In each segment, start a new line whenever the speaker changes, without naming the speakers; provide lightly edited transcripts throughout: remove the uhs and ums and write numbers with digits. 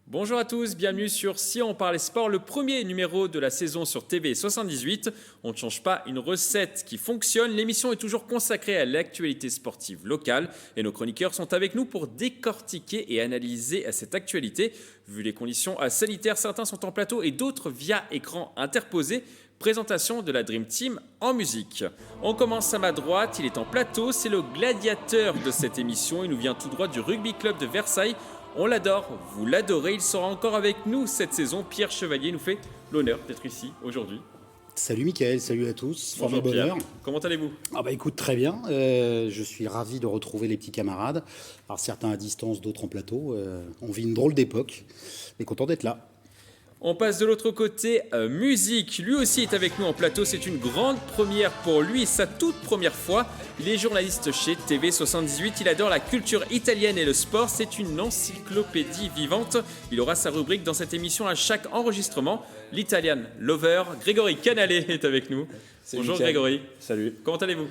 Bonjour à tous, bienvenue sur Si on parlait sport, le premier numéro de la saison sur TV 78. On ne change pas une recette qui fonctionne. L'émission est toujours consacrée à l'actualité sportive locale et nos chroniqueurs sont avec nous pour décortiquer et analyser cette actualité. Vu les conditions sanitaires, certains sont en plateau et d'autres via écran interposé. Présentation de la Dream Team en musique. On commence à ma droite, il est en plateau, c'est le gladiateur de cette émission. Il nous vient tout droit du Rugby Club de Versailles. On l'adore, vous l'adorez, il sera encore avec nous cette saison. Pierre Chevalier nous fait l'honneur d'être ici aujourd'hui.
Salut Mickaël, salut à tous,
Bonjour
bonheur.
Pierre, comment allez-vous ?
Écoute, très bien, je suis ravi de retrouver les petits camarades. Alors certains à distance, d'autres en plateau. On vit une drôle d'époque, mais content d'être là.
On passe de l'autre côté, musique. Lui aussi est avec nous en plateau. C'est une grande première pour lui, sa toute première fois. Il est journaliste chez TV78. Il adore la culture italienne et le sport. C'est une encyclopédie vivante. Il aura sa rubrique dans cette émission à chaque enregistrement. L'Italian Lover, Grégory Canale est avec nous.
Salut
Bonjour
Mickaël.
Grégory.
Salut.
Comment allez-vous ?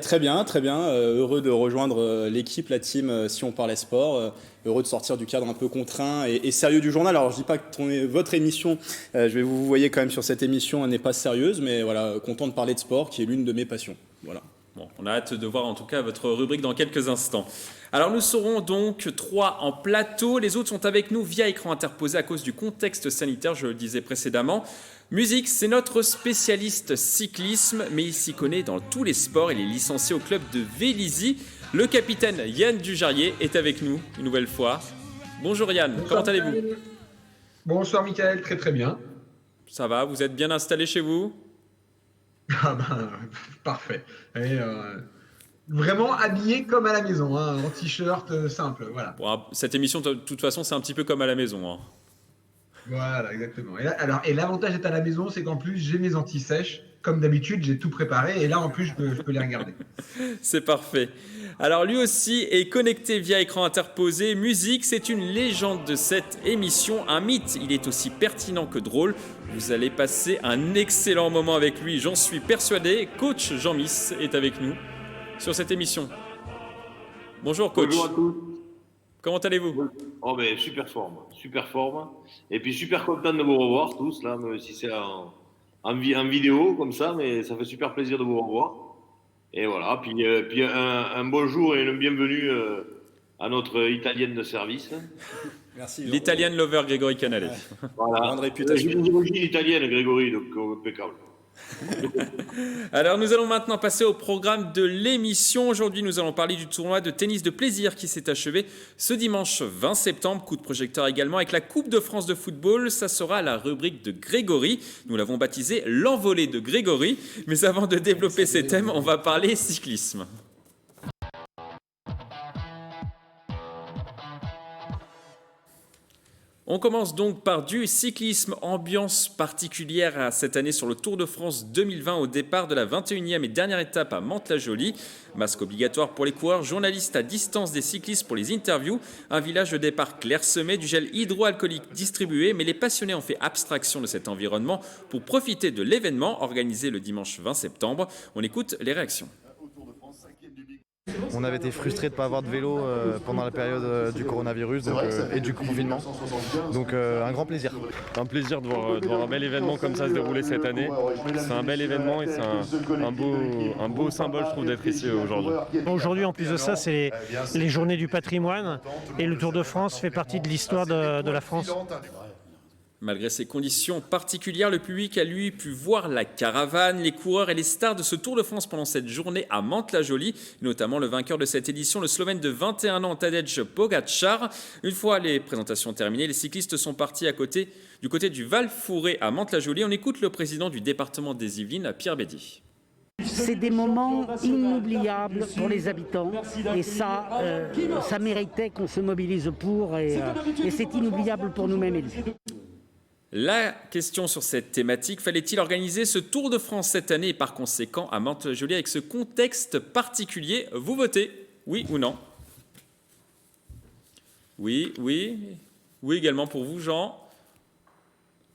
Très bien. Heureux de rejoindre l'équipe, la team Si on parlait sport. Heureux de sortir du cadre un peu contraint et sérieux du journal. Alors je dis pas que votre émission, vous voyez quand même sur cette émission, elle n'est pas sérieuse, mais voilà, content de parler de sport, qui est l'une de mes passions. Voilà.
Bon, on a hâte de voir en tout cas votre rubrique dans quelques instants. Alors nous serons donc 3 en plateau. Les autres sont avec nous via écran interposé à cause du contexte sanitaire, je le disais précédemment. Musique, c'est notre spécialiste cyclisme, mais il s'y connaît dans tous les sports. Il est licencié au club de Vélizy. Le capitaine Yann Dujarrier est avec nous une nouvelle fois. Bonjour Yann,
Bonsoir,
comment allez-vous ?
Bonsoir Mickaël, très très bien.
Ça va, vous êtes bien installé chez vous ?
Parfait. Et, vraiment habillé comme à la maison, hein, en t-shirt simple, voilà.
Bon, cette émission, de toute façon, c'est un petit peu comme à la maison. Hein.
Voilà, exactement. Et l'avantage d'être à la maison, c'est qu'en plus, j'ai mes anti-sèches. Comme d'habitude, j'ai tout préparé et là, en plus, je peux les regarder.
C'est parfait. Alors, lui aussi est connecté via écran interposé. Musique, c'est une légende de cette émission, un mythe. Il est aussi pertinent que drôle. Vous allez passer un excellent moment avec lui, j'en suis persuadé. Coach Jean Miss est avec nous sur cette émission. Bonjour coach.
Bonjour à tous.
Comment allez-vous ?
Super forme. Et puis super content de vous revoir tous, là, même si c'est en vidéo comme ça, mais ça fait super plaisir de vous revoir. Et voilà, puis un bonjour et une bienvenue à notre italienne de service.
Merci.
L'Italian Lover Grégory Canale.
Voilà.
Grande réputation.
J'ai une origine italienne, Grégory, donc impeccable.
Alors nous allons maintenant passer au programme de l'émission. Aujourd'hui nous allons parler du tournoi de tennis de plaisir qui s'est achevé ce dimanche 20 septembre. Coup de projecteur également avec la Coupe de France de football. Ça sera la rubrique de Grégory. Nous l'avons baptisé l'envolée de Grégory. Mais avant de développer ces thèmes, on va parler cyclisme. On commence donc par du cyclisme, ambiance particulière cette année sur le Tour de France 2020 au départ de la 21e et dernière étape à Mantes-la-Jolie. Masque obligatoire pour les coureurs, journalistes à distance des cyclistes pour les interviews, un village de départ clairsemé, du gel hydroalcoolique distribué, mais les passionnés ont fait abstraction de cet environnement pour profiter de l'événement organisé le dimanche 20 septembre. On écoute les réactions.
On avait été frustrés de ne pas avoir de vélo pendant la période du coronavirus et du confinement. Donc un grand plaisir.
Un plaisir de voir un bel événement comme ça se dérouler cette année. C'est un bel événement et c'est un beau symbole, je trouve, d'être ici aujourd'hui.
Aujourd'hui, en plus de ça, c'est les journées du patrimoine et le Tour de France fait partie de l'histoire de la France.
Malgré ces conditions particulières, le public a lui pu voir la caravane, les coureurs et les stars de ce Tour de France pendant cette journée à Mantes-la-Jolie, notamment le vainqueur de cette édition, le Slovène de 21 ans, Tadej Pogačar. Une fois les présentations terminées, les cyclistes sont partis du côté du Val-Fouré à Mantes-la-Jolie. On écoute le président du département des Yvelines, Pierre Bédy.
C'est des moments inoubliables pour les habitants et ça méritait qu'on se mobilise pour et c'est inoubliable pour nous-mêmes élus.
La question sur cette thématique, fallait-il organiser ce Tour de France cette année et par conséquent à Mantes-la-Jolie avec ce contexte particulier? Vous votez, oui ou non? Oui, Oui, également pour vous, Jean.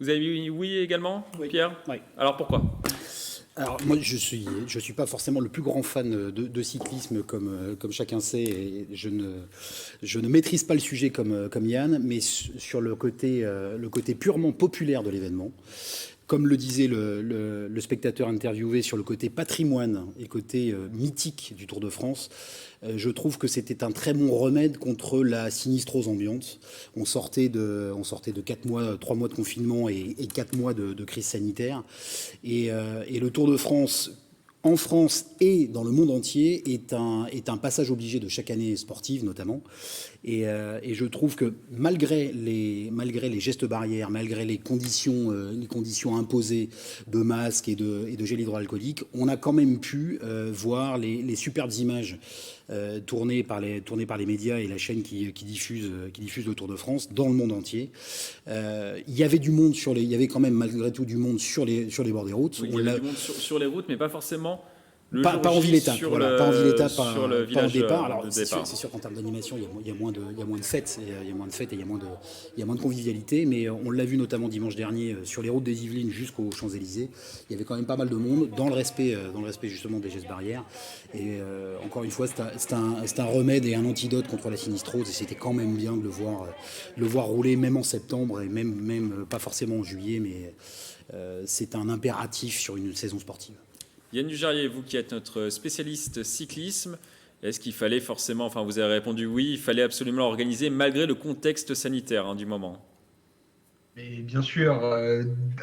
Vous avez mis oui également, Pierre?
Oui.
Alors pourquoi?
Alors moi je suis pas forcément le plus grand fan de cyclisme comme chacun sait, et je ne maîtrise pas le sujet comme Yann, mais sur le côté purement populaire de l'événement, comme le disait le spectateur interviewé, sur le côté patrimoine et côté mythique du Tour de France, je trouve que c'était un très bon remède contre la sinistrose ambiante. On sortait de 3 mois de confinement et 4 mois de crise sanitaire. Et le Tour de France, en France et dans le monde entier, est un passage obligé de chaque année sportive notamment. Et je trouve que malgré les gestes barrières, malgré les conditions imposées de masques et de gel hydroalcoolique, on a quand même pu voir les superbes images tournées par les médias et la chaîne qui diffuse le Tour de France dans le monde entier. Il y avait du monde il y avait quand même malgré tout du monde sur les bords des routes.
Oui, il y avait du monde sur les routes, mais pas forcément.
Pas en ville étape, voilà, pas en ville étape, pas en départ. Alors
c'est
sûr qu'en termes d'animation, il y a moins de fêtes, il y a moins de fêtes et il y a moins de convivialité. Mais on l'a vu notamment dimanche dernier sur les routes des Yvelines jusqu'aux Champs-Élysées. Il y avait quand même pas mal de monde dans le respect justement des gestes barrières. Et encore une fois, c'est un remède et un antidote contre la sinistrose. Et c'était quand même bien de le voir rouler, même en septembre et même pas forcément en juillet, mais c'est un impératif sur une saison sportive.
Yann Dujarrier, vous qui êtes notre spécialiste cyclisme, est-ce qu'il fallait forcément, enfin vous avez répondu oui, il fallait absolument l'organiser malgré le contexte sanitaire du moment?
Mais bien sûr,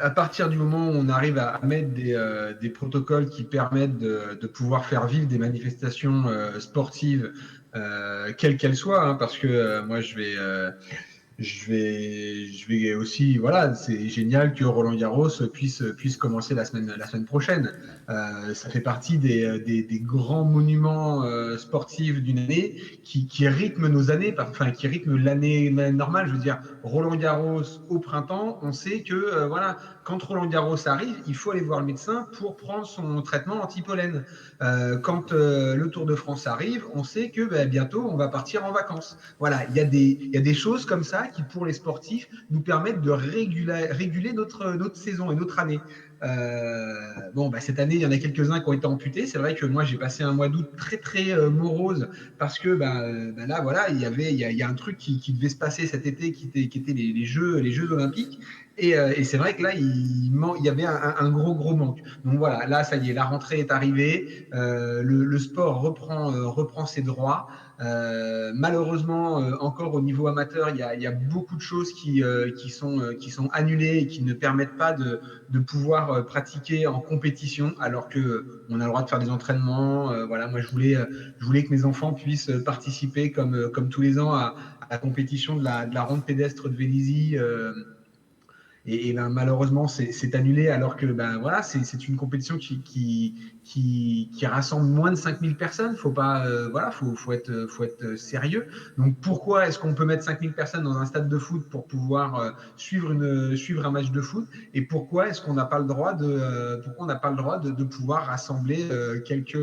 à partir du moment où on arrive à mettre des protocoles qui permettent de pouvoir faire vivre des manifestations sportives, quelles qu'elles soient, hein, parce que moi je vais aussi, voilà, c'est génial que Roland Garros puisse commencer la semaine prochaine. Ça fait partie des grands monuments sportifs d'une année qui rythment nos années, enfin qui rythment l'année normale. Je veux dire, Roland Garros au printemps, on sait que voilà, quand Roland Garros arrive, il faut aller voir le médecin pour prendre son traitement anti-pollen. Quand le Tour de France arrive, on sait que bientôt on va partir en vacances. Voilà, il y a des choses comme ça qui, pour les sportifs, nous permettent de réguler notre saison et notre année. Cette année, il y en a quelques-uns qui ont été amputés. C'est vrai que moi, j'ai passé un mois d'août très, très morose parce que là, voilà, il y a un truc qui devait se passer cet été qui était les Jeux olympiques. Et c'est vrai que là, il y avait un gros manque. Donc voilà, là, ça y est, la rentrée est arrivée. Le sport reprend ses droits. Malheureusement, encore au niveau amateur, il y a beaucoup de choses qui sont annulées et qui ne permettent pas de pouvoir pratiquer en compétition, alors que on a le droit de faire des entraînements. Voilà, moi je voulais que mes enfants puissent participer comme tous les ans à la compétition de la ronde pédestre de Vélizy. Et malheureusement, c'est annulé, alors que voilà, c'est une compétition qui rassemble moins de 5000 personnes. Faut pas, voilà, faut être sérieux. Donc pourquoi est-ce qu'on peut mettre 5000 personnes dans un stade de foot pour pouvoir suivre un match de foot, et pourquoi est-ce qu'on n'a pas le droit de pouvoir rassembler quelques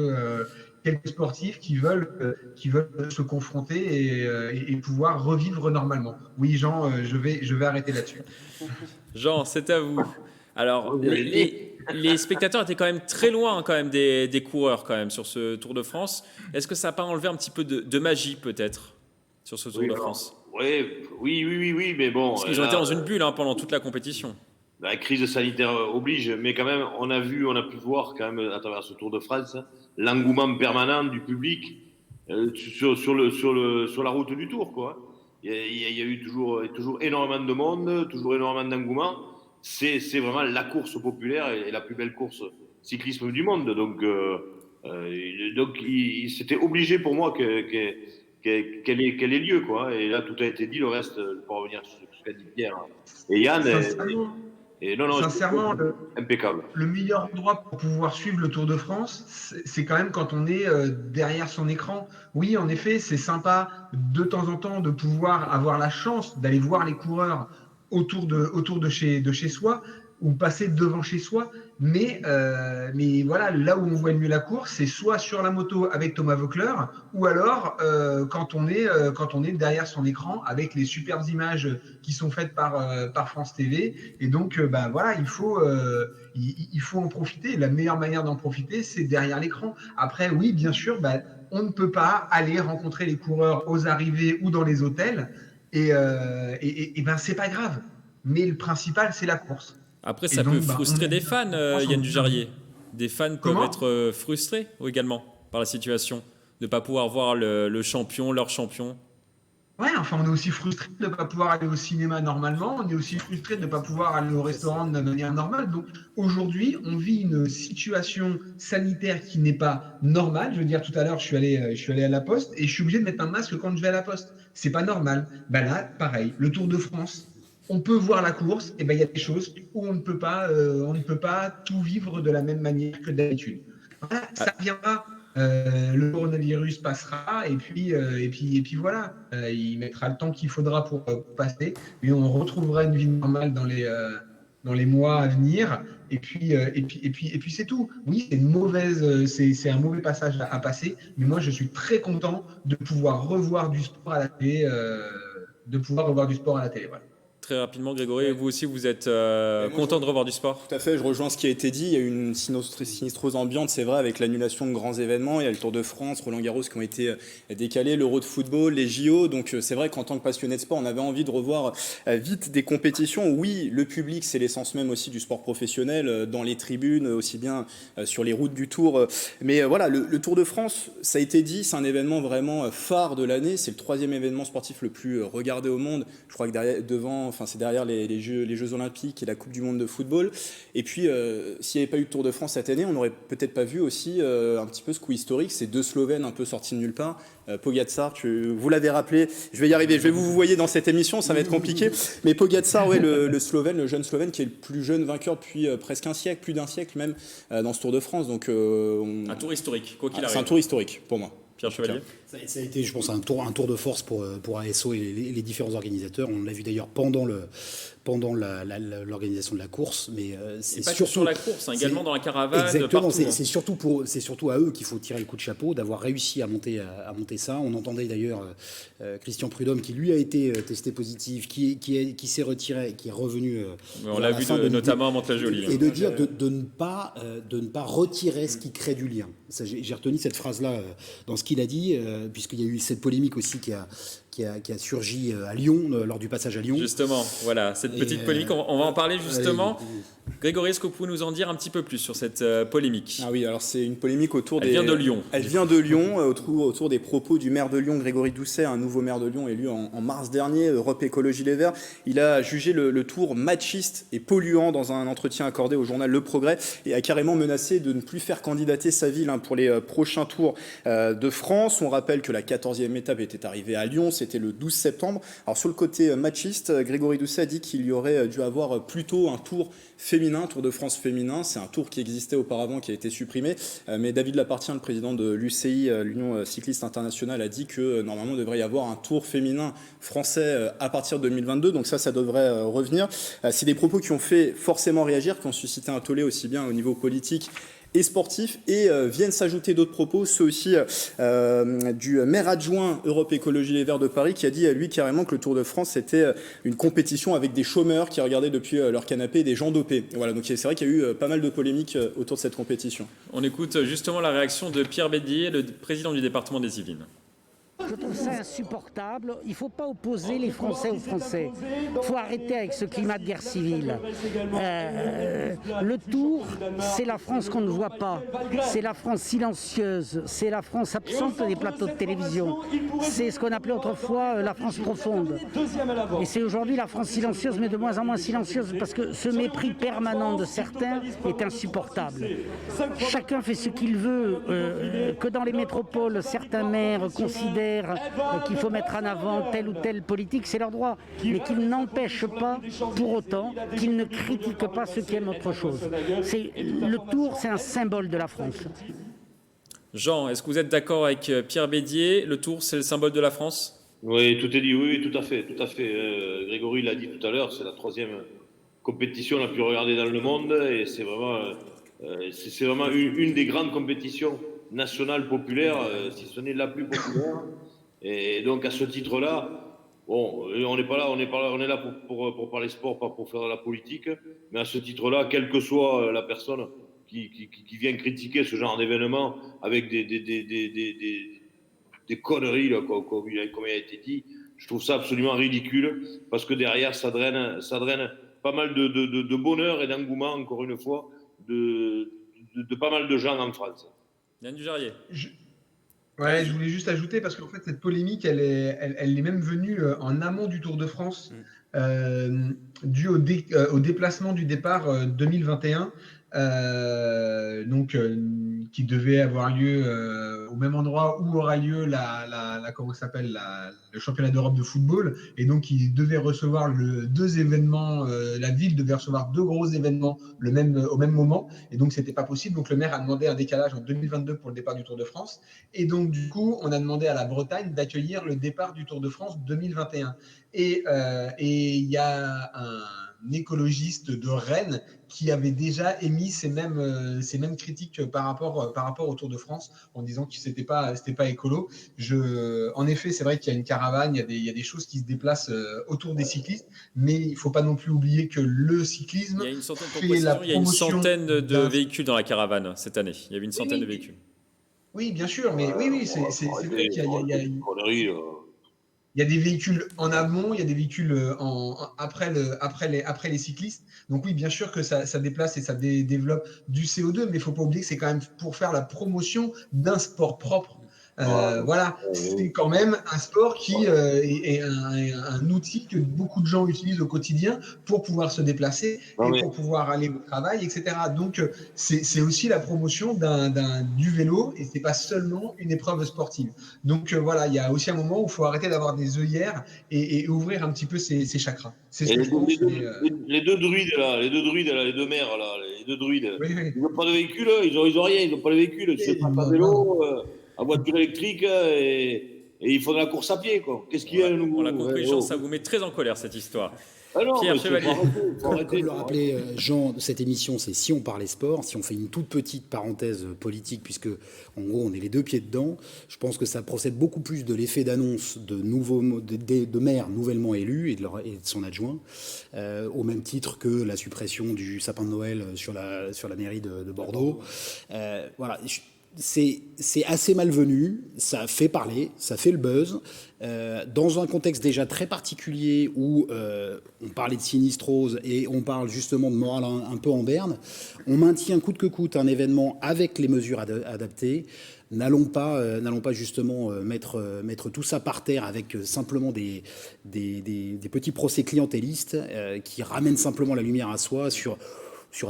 sportifs qui veulent se confronter et pouvoir revivre normalement. Oui, Jean, je vais arrêter là-dessus.
Jean, c'est à vous. Alors, les spectateurs étaient quand même très loin quand même des coureurs quand même sur ce Tour de France. Est-ce que ça n'a pas enlevé un petit peu de magie peut-être sur ce Tour de France?
Oui, mais bon.
Parce qu'ils ont été dans une bulle pendant toute la compétition.
La crise sanitaire oblige, mais quand même, on a pu voir quand même à travers ce Tour de France l'engouement permanent du public sur la route du Tour, quoi. Il y a eu toujours énormément de monde, toujours énormément d'engouement. C'est vraiment la course populaire et la plus belle course cyclisme du monde. Donc c'était obligé pour moi qu'elle ait lieu, quoi. Et là, tout a été dit. Le reste, pour revenir sur ce qu'a dit Pierre et Yann.
Sincèrement,
impeccable.
Le meilleur endroit pour pouvoir suivre le Tour de France, c'est quand même quand on est derrière son écran. Oui, en effet, c'est sympa de temps en temps de pouvoir avoir la chance d'aller voir les coureurs autour de chez soi. ou passer devant chez soi. Mais voilà, là où on voit le mieux la course, c'est soit sur la moto avec Thomas Voeckler, ou alors quand on est derrière son écran avec les superbes images qui sont faites par France TV. Et donc, voilà, il faut en profiter. La meilleure manière d'en profiter, c'est derrière l'écran. Après, oui, bien sûr, on ne peut pas aller rencontrer les coureurs aux arrivées ou dans les hôtels. Et c'est pas grave. Mais le principal, c'est la course.
Après, ça peut frustrer des fans, Yann Dujarrier. Des fans peuvent être frustrés également par la situation, de ne pas pouvoir voir le champion, leur champion.
Ouais, enfin, on est aussi frustré de ne pas pouvoir aller au cinéma normalement, on est aussi frustré de ne pas pouvoir aller au restaurant de manière normale. Donc aujourd'hui, on vit une situation sanitaire qui n'est pas normale. Je veux dire, tout à l'heure, je suis allé à la Poste et je suis obligé de mettre un masque quand je vais à la Poste. C'est pas normal. Là, pareil, le Tour de France, on peut voir la course, et il y a des choses où on ne peut pas tout vivre de la même manière que d'habitude. Voilà, ça viendra. Le coronavirus passera et puis voilà, il mettra le temps qu'il faudra pour passer, mais on retrouvera une vie normale dans les mois à venir. Et puis c'est tout. Oui, c'est un mauvais passage à passer, mais moi je suis très content de pouvoir revoir du sport à la télé, Voilà.
Très rapidement, Grégory, vous aussi, vous êtes content de revoir du sport?
Tout à fait, je rejoins ce qui a été dit. Il y a eu une sinistrose ambiante, c'est vrai, avec l'annulation de grands événements. Il y a le Tour de France, Roland-Garros qui ont été décalés, l'Euro de football, les JO. Donc c'est vrai qu'en tant que passionné de sport, on avait envie de revoir vite des compétitions. Oui, le public, c'est l'essence même aussi du sport professionnel, dans les tribunes, aussi bien sur les routes du Tour. Mais voilà, le Tour de France, ça a été dit, c'est un événement vraiment phare de l'année. C'est le 3e événement sportif le plus regardé au monde. Je crois que c'est derrière les Jeux Olympiques et la Coupe du Monde de football. Et puis, s'il n'y avait pas eu de Tour de France cette année, on n'aurait peut-être pas vu aussi un petit peu ce coup historique. Ces 2 Slovènes un peu sortis de nulle part. Pogačar, vous l'avez rappelé, je vais y arriver. Je vais vous voyer dans cette émission, ça va être compliqué. Mais Pogačar, ouais, le Slovène, le jeune Slovène qui est le plus jeune vainqueur depuis presque un siècle, plus d'un siècle même, dans ce Tour de France. Donc,
un tour historique, quoi qu'il arrive.
C'est un tour historique pour moi.
Pierre Chevalier.
Ça a été, je pense, un tour de force pour ASO et les différents organisateurs. On l'a vu d'ailleurs pendant l'organisation de la course, mais c'est
pas
surtout
sur la course, également dans la caravane.
Exactement,
partout,
c'est surtout à eux qu'il faut tirer le coup de chapeau d'avoir réussi à monter ça. On entendait d'ailleurs Christian Prudhomme qui lui a été testé positif, qui s'est retiré, qui est revenu.
On l'a vu notamment à Mantes-la-Jolie.
Et de dire de ne pas retirer ce qui crée du lien. J'ai retenu cette phrase-là dans ce qu'il a dit, puisqu'il y a eu cette polémique aussi qui a surgi à Lyon, lors du passage à Lyon.
Justement, voilà, cette petite polémique, on va en parler justement. Grégory, est-ce que vous pouvez nous en dire un petit peu plus sur cette polémique?
Ah oui, alors c'est une polémique autour
Elle vient de Lyon.
Elle vient de Lyon, autour des propos du maire de Lyon, Grégory Doucet, un nouveau maire de Lyon élu en mars dernier, Europe Écologie Les Verts. Il a jugé le Tour machiste et polluant dans un entretien accordé au journal Le Progrès et a carrément menacé de ne plus faire candidater sa ville pour les prochains Tours de France. On rappelle que la 14e étape était arrivée à Lyon, c'était le 12 septembre. Alors sur le côté machiste, Grégory Doucet a dit qu'il y aurait dû avoir plutôt un Tour féminin, Tour de France féminin. C'est un tour qui existait auparavant, qui a été supprimé. Mais David Lapartien, le président de l'UCI, l'Union cycliste internationale, a dit que normalement il devrait y avoir un tour féminin français à partir de 2022. Donc ça devrait revenir. C'est des propos qui ont fait forcément réagir, qui ont suscité un tollé aussi bien au niveau politique et sportifs, et viennent s'ajouter d'autres propos, ceux aussi du maire adjoint Europe Écologie Les Verts de Paris, qui a dit lui carrément que le Tour de France c'était une compétition avec des chômeurs qui regardaient depuis leur canapé, des gens dopés. Voilà, donc c'est vrai qu'il y a eu pas mal de polémiques autour de cette compétition.
On écoute justement la réaction de Pierre Bédier, le président du département des Yvelines.
Je trouve ça insupportable. Il ne faut pas opposer les Français aux Français. Il faut arrêter avec ce climat de guerre civile. Le Tour, c'est la France qu'on ne voit pas. C'est la France silencieuse. C'est la France absente des plateaux de télévision. C'est ce qu'on appelait autrefois la France profonde. Et c'est aujourd'hui la France silencieuse, mais de moins en moins silencieuse, parce que ce mépris permanent de certains est insupportable. Chacun fait ce qu'il veut. Que dans les métropoles, certains maires considèrent qu'il faut mettre en avant telle ou telle politique, c'est leur droit, mais qu'ils n'empêchent pas pour autant qu'ils ne critiquent pas ceux qui aiment autre chose. Le Tour, c'est un symbole de la France.
Jean, est-ce que vous êtes d'accord avec Pierre Bédier? Le Tour, c'est le symbole de la France?
Oui, tout est dit, oui, tout à fait. Grégory l'a dit tout à l'heure, c'est la 3e compétition la plus regardée dans le monde et c'est vraiment une des grandes compétitions nationales populaires, si ce n'est la plus populaire. Et donc à ce titre-là, bon, on est là pour parler sport, pas pour faire de la politique, mais à ce titre-là, quelle que soit la personne qui vient critiquer ce genre d'événement avec des conneries, là, comme il a été dit, je trouve ça absolument ridicule, parce que derrière, ça draine pas mal de bonheur et d'engouement, encore une fois, de pas mal de gens en France.
Yann Dujarier.
Je voulais juste ajouter, parce qu'en fait, cette polémique, elle est même venue en amont du Tour de France, due au déplacement du départ 2021, qui devait avoir lieu au même endroit où aura lieu le championnat d'Europe de football, et donc il devait recevoir deux événements, la ville devait recevoir deux gros événements au même moment, et donc c'était pas possible. Donc le maire a demandé un décalage en 2022 pour le départ du Tour de France, et donc du coup on a demandé à la Bretagne d'accueillir le départ du Tour de France 2021. Et il y a un écologiste de Rennes qui avait déjà émis ces mêmes critiques par rapport au Tour de France, en disant que c'était pas écolo. En effet, c'est vrai qu'il y a une caravane, il y a des choses qui se déplacent autour des cyclistes, mais il faut pas non plus oublier que le cyclisme,
il y a une centaine de véhicules dans la caravane cette année. Il y avait une centaine de véhicules.
Oui, bien sûr, mais c'est vrai qu'il y a des véhicules en amont, il y a des véhicules après les cyclistes. Donc oui, bien sûr que ça déplace et ça développe du CO2, mais il ne faut pas oublier que c'est quand même pour faire la promotion d'un sport propre. Voilà, c'est quand même un sport qui est un outil que beaucoup de gens utilisent au quotidien pour pouvoir se déplacer et pour pouvoir aller au travail, etc. Donc c'est aussi la promotion du vélo, et c'est pas seulement une épreuve sportive. Donc voilà, il y a aussi un moment où il faut arrêter d'avoir des œillères et ouvrir un petit peu ses chakras. C'est ce que je pense.
Les deux druides là, les deux mères là, les deux druides, ils n'ont pas de véhicule, ils ont rien, ils n'ont pas de véhicule, ils ne font pas de vélo. À voiture électrique et il faut de la course à pied, quoi. Qu'est-ce qu'il y a de nouveau?
On l'a compris, Jean, ça vous met très en colère cette histoire.
Non,
Pierre Chevalier.
Comme le rappelait Jean, cette émission, c'est Si on parlait sport. Si on fait une toute petite parenthèse politique, puisque en gros on est les deux pieds dedans, je pense que ça procède beaucoup plus de l'effet d'annonce de maires nouvellement élus et de son adjoint, au même titre que la suppression du sapin de Noël sur la mairie de Bordeaux. Voilà. C'est assez malvenu, ça fait parler, ça fait le buzz, dans un contexte déjà très particulier où on parlait de sinistrose et on parle justement de morale un peu en berne. On maintient coûte que coûte un événement avec les mesures adaptées. N'allons pas justement mettre tout ça par terre avec simplement des petits procès clientélistes qui ramènent simplement la lumière à soi sur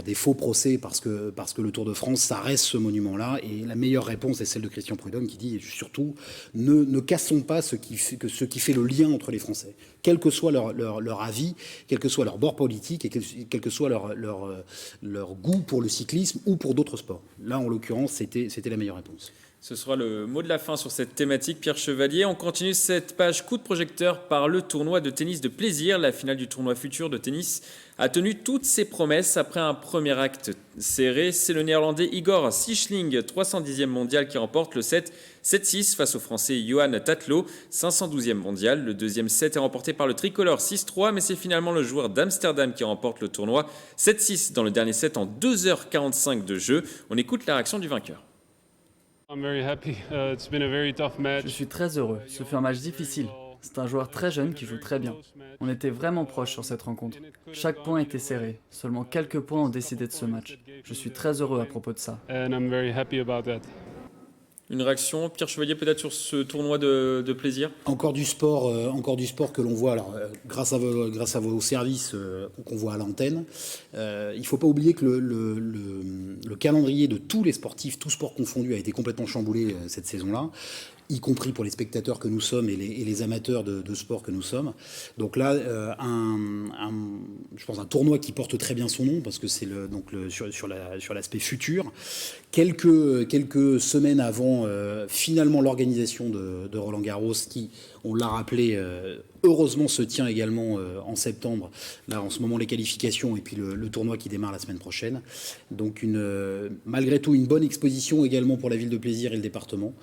des faux procès, parce que le Tour de France, ça reste ce monument-là. Et la meilleure réponse est celle de Christian Prudhomme, qui dit surtout ne cassons pas ce qui fait le lien entre les Français, quel que soit leur avis, quel que soit leur bord politique et quel que soit leur goût pour le cyclisme ou pour d'autres sports. Là, en l'occurrence, c'était la meilleure réponse.
Ce sera le mot de la fin sur cette thématique, Pierre Chevalier. On continue cette page coup de projecteur par le tournoi de tennis de plaisir. La finale du tournoi futur de tennis a tenu toutes ses promesses après un premier acte serré. C'est le néerlandais Igor Sijsling, 310e mondial, qui remporte le set 7-6 face au français Johan Tatlo, 512e mondial. Le deuxième set est remporté par le tricolore 6-3, mais c'est finalement le joueur d'Amsterdam qui remporte le tournoi 7-6 dans le dernier set en 2h45 de jeu. On écoute la réaction du vainqueur.
Je suis très heureux. Ce fut un match difficile. C'est un joueur très jeune qui joue très bien. On était vraiment proches sur cette rencontre. Chaque point était serré. Seulement quelques points ont décidé de ce match. Je suis très heureux à propos de ça.
Une réaction, Pierre Chevalier, peut-être sur ce tournoi de plaisir? Encore du sport
que l'on voit, alors, grâce à vos services qu'on voit à l'antenne. Il ne faut pas oublier que le calendrier de tous les sportifs, tous sports confondus, a été complètement chamboulé cette saison-là, y compris pour les spectateurs que nous sommes et les amateurs de sport que nous sommes. Donc là, je pense un tournoi qui porte très bien son nom, parce que c'est sur l'aspect futur. Quelques semaines avant finalement l'organisation de Roland Garros, qui, on l'a rappelé, heureusement se tient également en septembre. Là, en ce moment, les qualifications et puis le tournoi qui démarre la semaine prochaine. Donc, malgré tout, une bonne exposition également pour la ville de Plaisir et le département.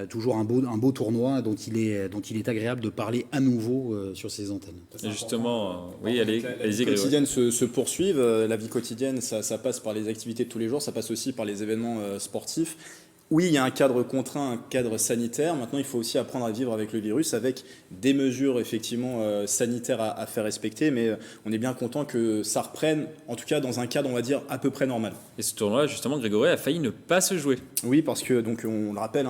Toujours un beau tournoi dont il est agréable de parler à nouveau sur ces antennes.
Et justement, oui, allez,
La vie quotidienne se poursuive. La vie quotidienne, ça passe par les activités de tous les jours, ça passe aussi par les événements sportifs. Oui, il y a un cadre contraint, un cadre sanitaire. Maintenant, il faut aussi apprendre à vivre avec le virus, avec des mesures effectivement sanitaires à faire respecter. Mais on est bien content que ça reprenne, en tout cas dans un cadre, on va dire, à peu près normal.
Et ce tournoi, justement, Grégory, a failli ne pas se jouer.
Oui, parce que, donc, on le rappelle,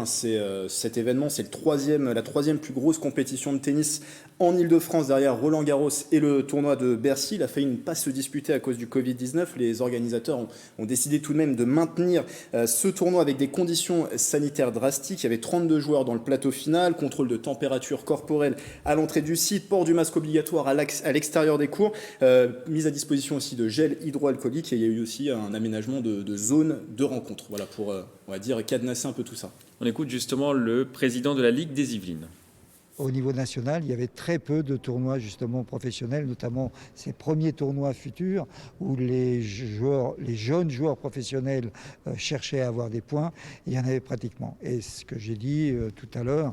cet événement, c'est la troisième plus grosse compétition de tennis en Ile-de-France, derrière Roland-Garros et le tournoi de Bercy. Il a failli ne pas se disputer à cause du Covid-19. Les organisateurs ont décidé tout de même de maintenir ce tournoi avec des conditions sanitaires drastiques. Il y avait 32 joueurs dans le plateau final, contrôle de température corporelle à l'entrée du site, port du masque obligatoire à l'extérieur des cours, mise à disposition aussi de gel hydroalcoolique, et il y a eu aussi un aménagement de zones de rencontre. Voilà, pour, on va dire, cadenasser un peu tout ça.
On écoute justement le président de la Ligue des Yvelines.
Au niveau national, il y avait très peu de tournois justement professionnels, notamment ces premiers tournois futurs où les jeunes joueurs professionnels cherchaient à avoir des points. Il y en avait pratiquement. Et ce que j'ai dit tout à l'heure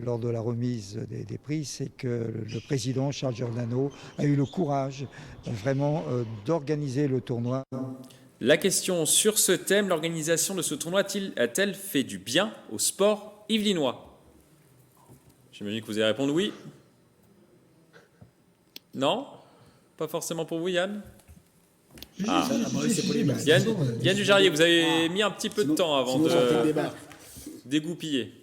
lors de la remise des prix, c'est que le président Charles Giordano a eu le courage vraiment d'organiser le tournoi.
La question sur ce thème, l'organisation de ce tournoi a-t-elle fait du bien au sport yvelinois ? J'imagine que vous allez répondre oui. Non ? Pas forcément pour vous, Yann ? Yann Dujarrier, vous avez mis un petit peu de temps avant de dégoupiller.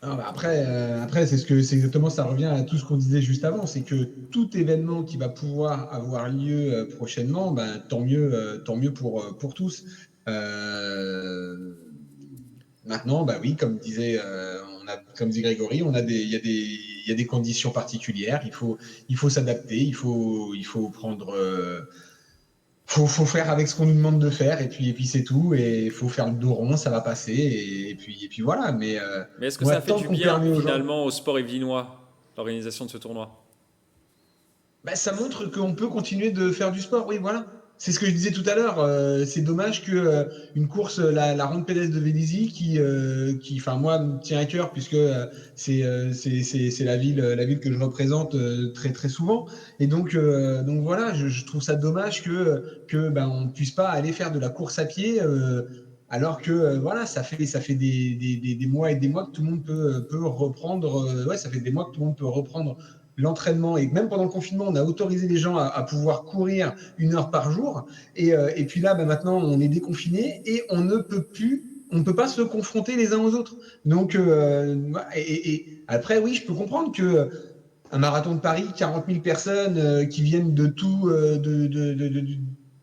Après, c'est exactement, ça revient à tout ce qu'on disait juste avant, c'est que tout événement qui va pouvoir avoir lieu prochainement, tant mieux pour tous. Maintenant, oui, comme disait Grégory, il y a des conditions particulières. Il faut s'adapter. Il faut prendre. Faut faire avec ce qu'on nous demande de faire, et puis c'est tout. Et il faut faire le dos rond, ça va passer. Et puis voilà. Mais
est-ce que ça fait du bien finalement au sport yvelinois, l'organisation de ce tournoi ?
Ça montre qu'on peut continuer de faire du sport. Oui, voilà. C'est ce que je disais tout à l'heure. C'est dommage que une course, la ronde pédestre de Vélizy, qui moi, me tient à cœur puisque c'est la ville que je représente très très souvent. Et donc voilà, je trouve ça dommage que on puisse pas aller faire de la course à pied. Alors que voilà, ça fait des mois et des mois que tout le monde peut reprendre. Ça fait des mois que tout le monde peut reprendre l'entraînement, et même pendant le confinement, on a autorisé les gens à pouvoir courir 1 heure par jour. Et puis là, maintenant, on est déconfiné et on ne peut pas se confronter les uns aux autres. Donc, et après, oui, je peux comprendre que un marathon de Paris, 40 000 personnes qui viennent de tout, de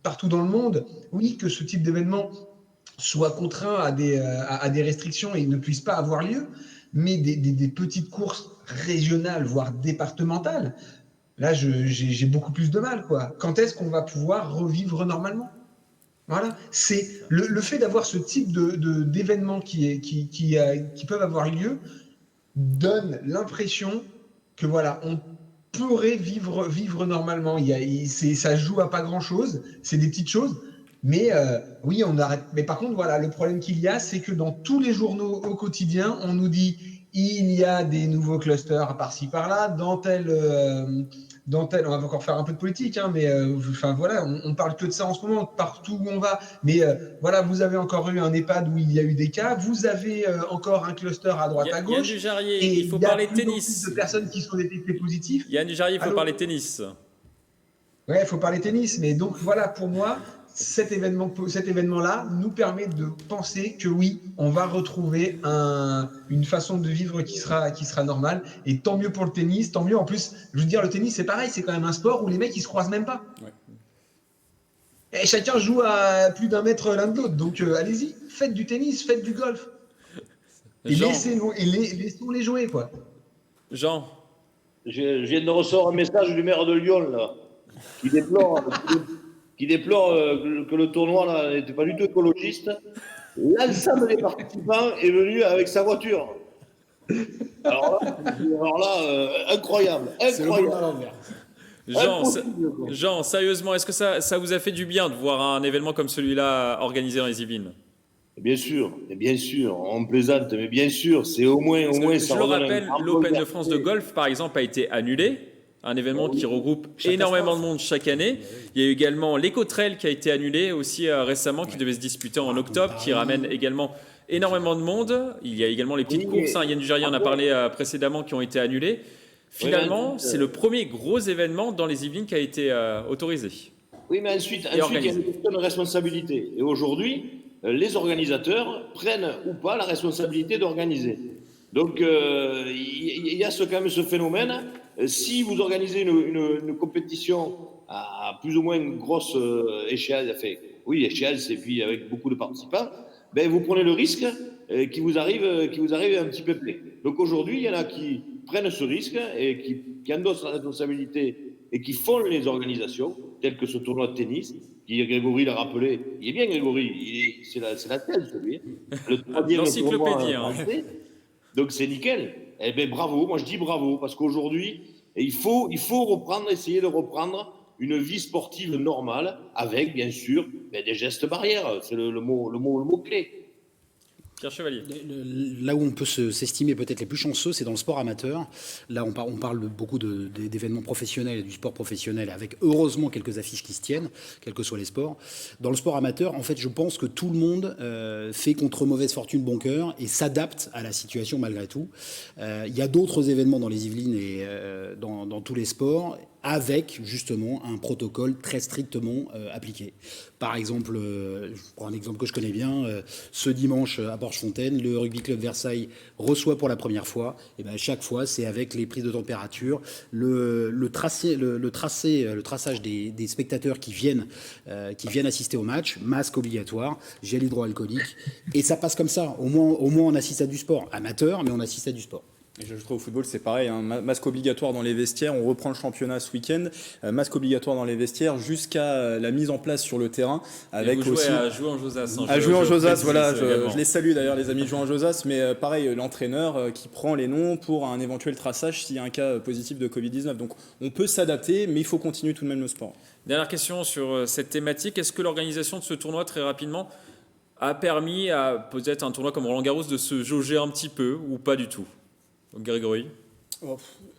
partout dans le monde, oui, que ce type d'événement soit contraint à des restrictions et ne puisse pas avoir lieu. Mais des petites courses régionales, voire départementales, là, j'ai beaucoup plus de mal, quoi. Quand est-ce qu'on va pouvoir revivre normalement ? Voilà. C'est le fait d'avoir ce type d'événements qui peuvent avoir lieu donne l'impression que voilà, on pourrait vivre normalement. Ça joue à pas grand-chose, c'est des petites choses. Mais oui, on arrête. Mais par contre, voilà, le problème qu'il y a, c'est que dans tous les journaux au quotidien, on nous dit il y a des nouveaux clusters par-ci par-là, dans tel, on va encore faire un peu de politique, hein, mais voilà, on parle que de ça en ce moment, partout où on va. Mais voilà, vous avez encore eu un EHPAD où il y a eu des cas, vous avez encore un cluster à droite à gauche.
Yann Dujarrier, il faut parler tennis.
Il y a plus de personnes qui sont détectées positives.
Yann Dujarrier, il faut parler tennis.
Ouais, il faut parler tennis, mais donc voilà, pour moi, cet événement-là nous permet de penser que oui, on va retrouver une façon de vivre qui sera normale. Et tant mieux pour le tennis, tant mieux. En plus, je veux dire, le tennis, c'est pareil, c'est quand même un sport où les mecs, ils se croisent même pas. Ouais. Et chacun joue à plus d'1 mètre l'un de l'autre. Donc, allez-y, faites du tennis, faites du golf. Et laissons-les jouer, quoi.
Jean.
Je viens de recevoir un message du maire de Lyon, là, qui déplore que le tournoi n'était pas du tout écologiste. L'ensemble des participants est venu avec sa voiture. Alors là, incroyable.
C'est le monde à l'envers.
Jean, sérieusement, est-ce que ça vous a fait du bien de voir un événement comme celui-là organisé dans les Yvelines?
Bien sûr, on plaisante, mais bien sûr, c'est au moins.
Je le rappelle, l'Open de France de golf, par exemple, a été annulé. Un événement qui regroupe énormément de monde chaque année. Il y a eu également l'Ecotrail qui a été annulé aussi récemment, qui devait se disputer en octobre, qui ramène également énormément de monde. Il y a également les petites courses, Yann Dujardin en a parlé précédemment, qui ont été annulées. Finalement, c'est le premier gros événement dans les Yvelines qui a été autorisé.
Oui, mais ensuite il y a une question de responsabilité. Et aujourd'hui, les organisateurs prennent ou pas la responsabilité d'organiser. Donc, il y a quand même ce phénomène. Si vous organisez une compétition à plus ou moins grosse échelle, échéance, et puis avec beaucoup de participants, ben vous prenez le risque qui vous arrive un petit peu près. Donc aujourd'hui, il y en a qui prennent ce risque et qui endossent la responsabilité et qui font les organisations, telles que ce tournoi de tennis, qui Grégory l'a rappelé. Il est bien Grégory, c'est la thèse celui.
L'encyclopédie.
Donc c'est nickel. Eh bien bravo, moi je dis bravo, parce qu'aujourd'hui, il faut essayer de reprendre une vie sportive normale, avec bien sûr des gestes barrières. C'est le mot-clé.
Pierre Chevalier.
Là où on peut s'estimer peut-être les plus chanceux, c'est dans le sport amateur. Là, on parle beaucoup d'événements professionnels et du sport professionnel, avec heureusement quelques affiches qui se tiennent, quels que soient les sports. Dans le sport amateur, en fait, je pense que tout le monde fait contre mauvaise fortune bon cœur et s'adapte à la situation malgré tout. Il y a d'autres événements dans les Yvelines et dans tous les sports, avec justement un protocole très strictement appliqué. Par exemple, je prends un exemple que je connais bien, ce dimanche à Porchefontaine, le Rugby Club Versailles reçoit pour la première fois, et bien chaque fois c'est avec les prises de température, le traçage des spectateurs qui viennent assister au match, masque obligatoire, gel hydroalcoolique, et ça passe comme ça. Au moins on assiste à du sport amateur, mais on assiste à du sport.
Et j'ajouterais au football, c'est pareil, hein, masque obligatoire dans les vestiaires, on reprend le championnat ce week-end, masque obligatoire dans les vestiaires jusqu'à la mise en place sur le terrain. Avec
et vous
aussi
à jouer en Josas.
À jouer en Josas, voilà, je les salue d'ailleurs les amis de jouer en Josas, mais pareil, l'entraîneur qui prend les noms pour un éventuel traçage s'il y a un cas positif de Covid-19. Donc on peut s'adapter, mais il faut continuer tout de même le sport.
Dernière question sur cette thématique, est-ce que l'organisation de ce tournoi, très rapidement, a permis à peut-être un tournoi comme Roland-Garros de se jauger un petit peu ou pas du tout? Grégory?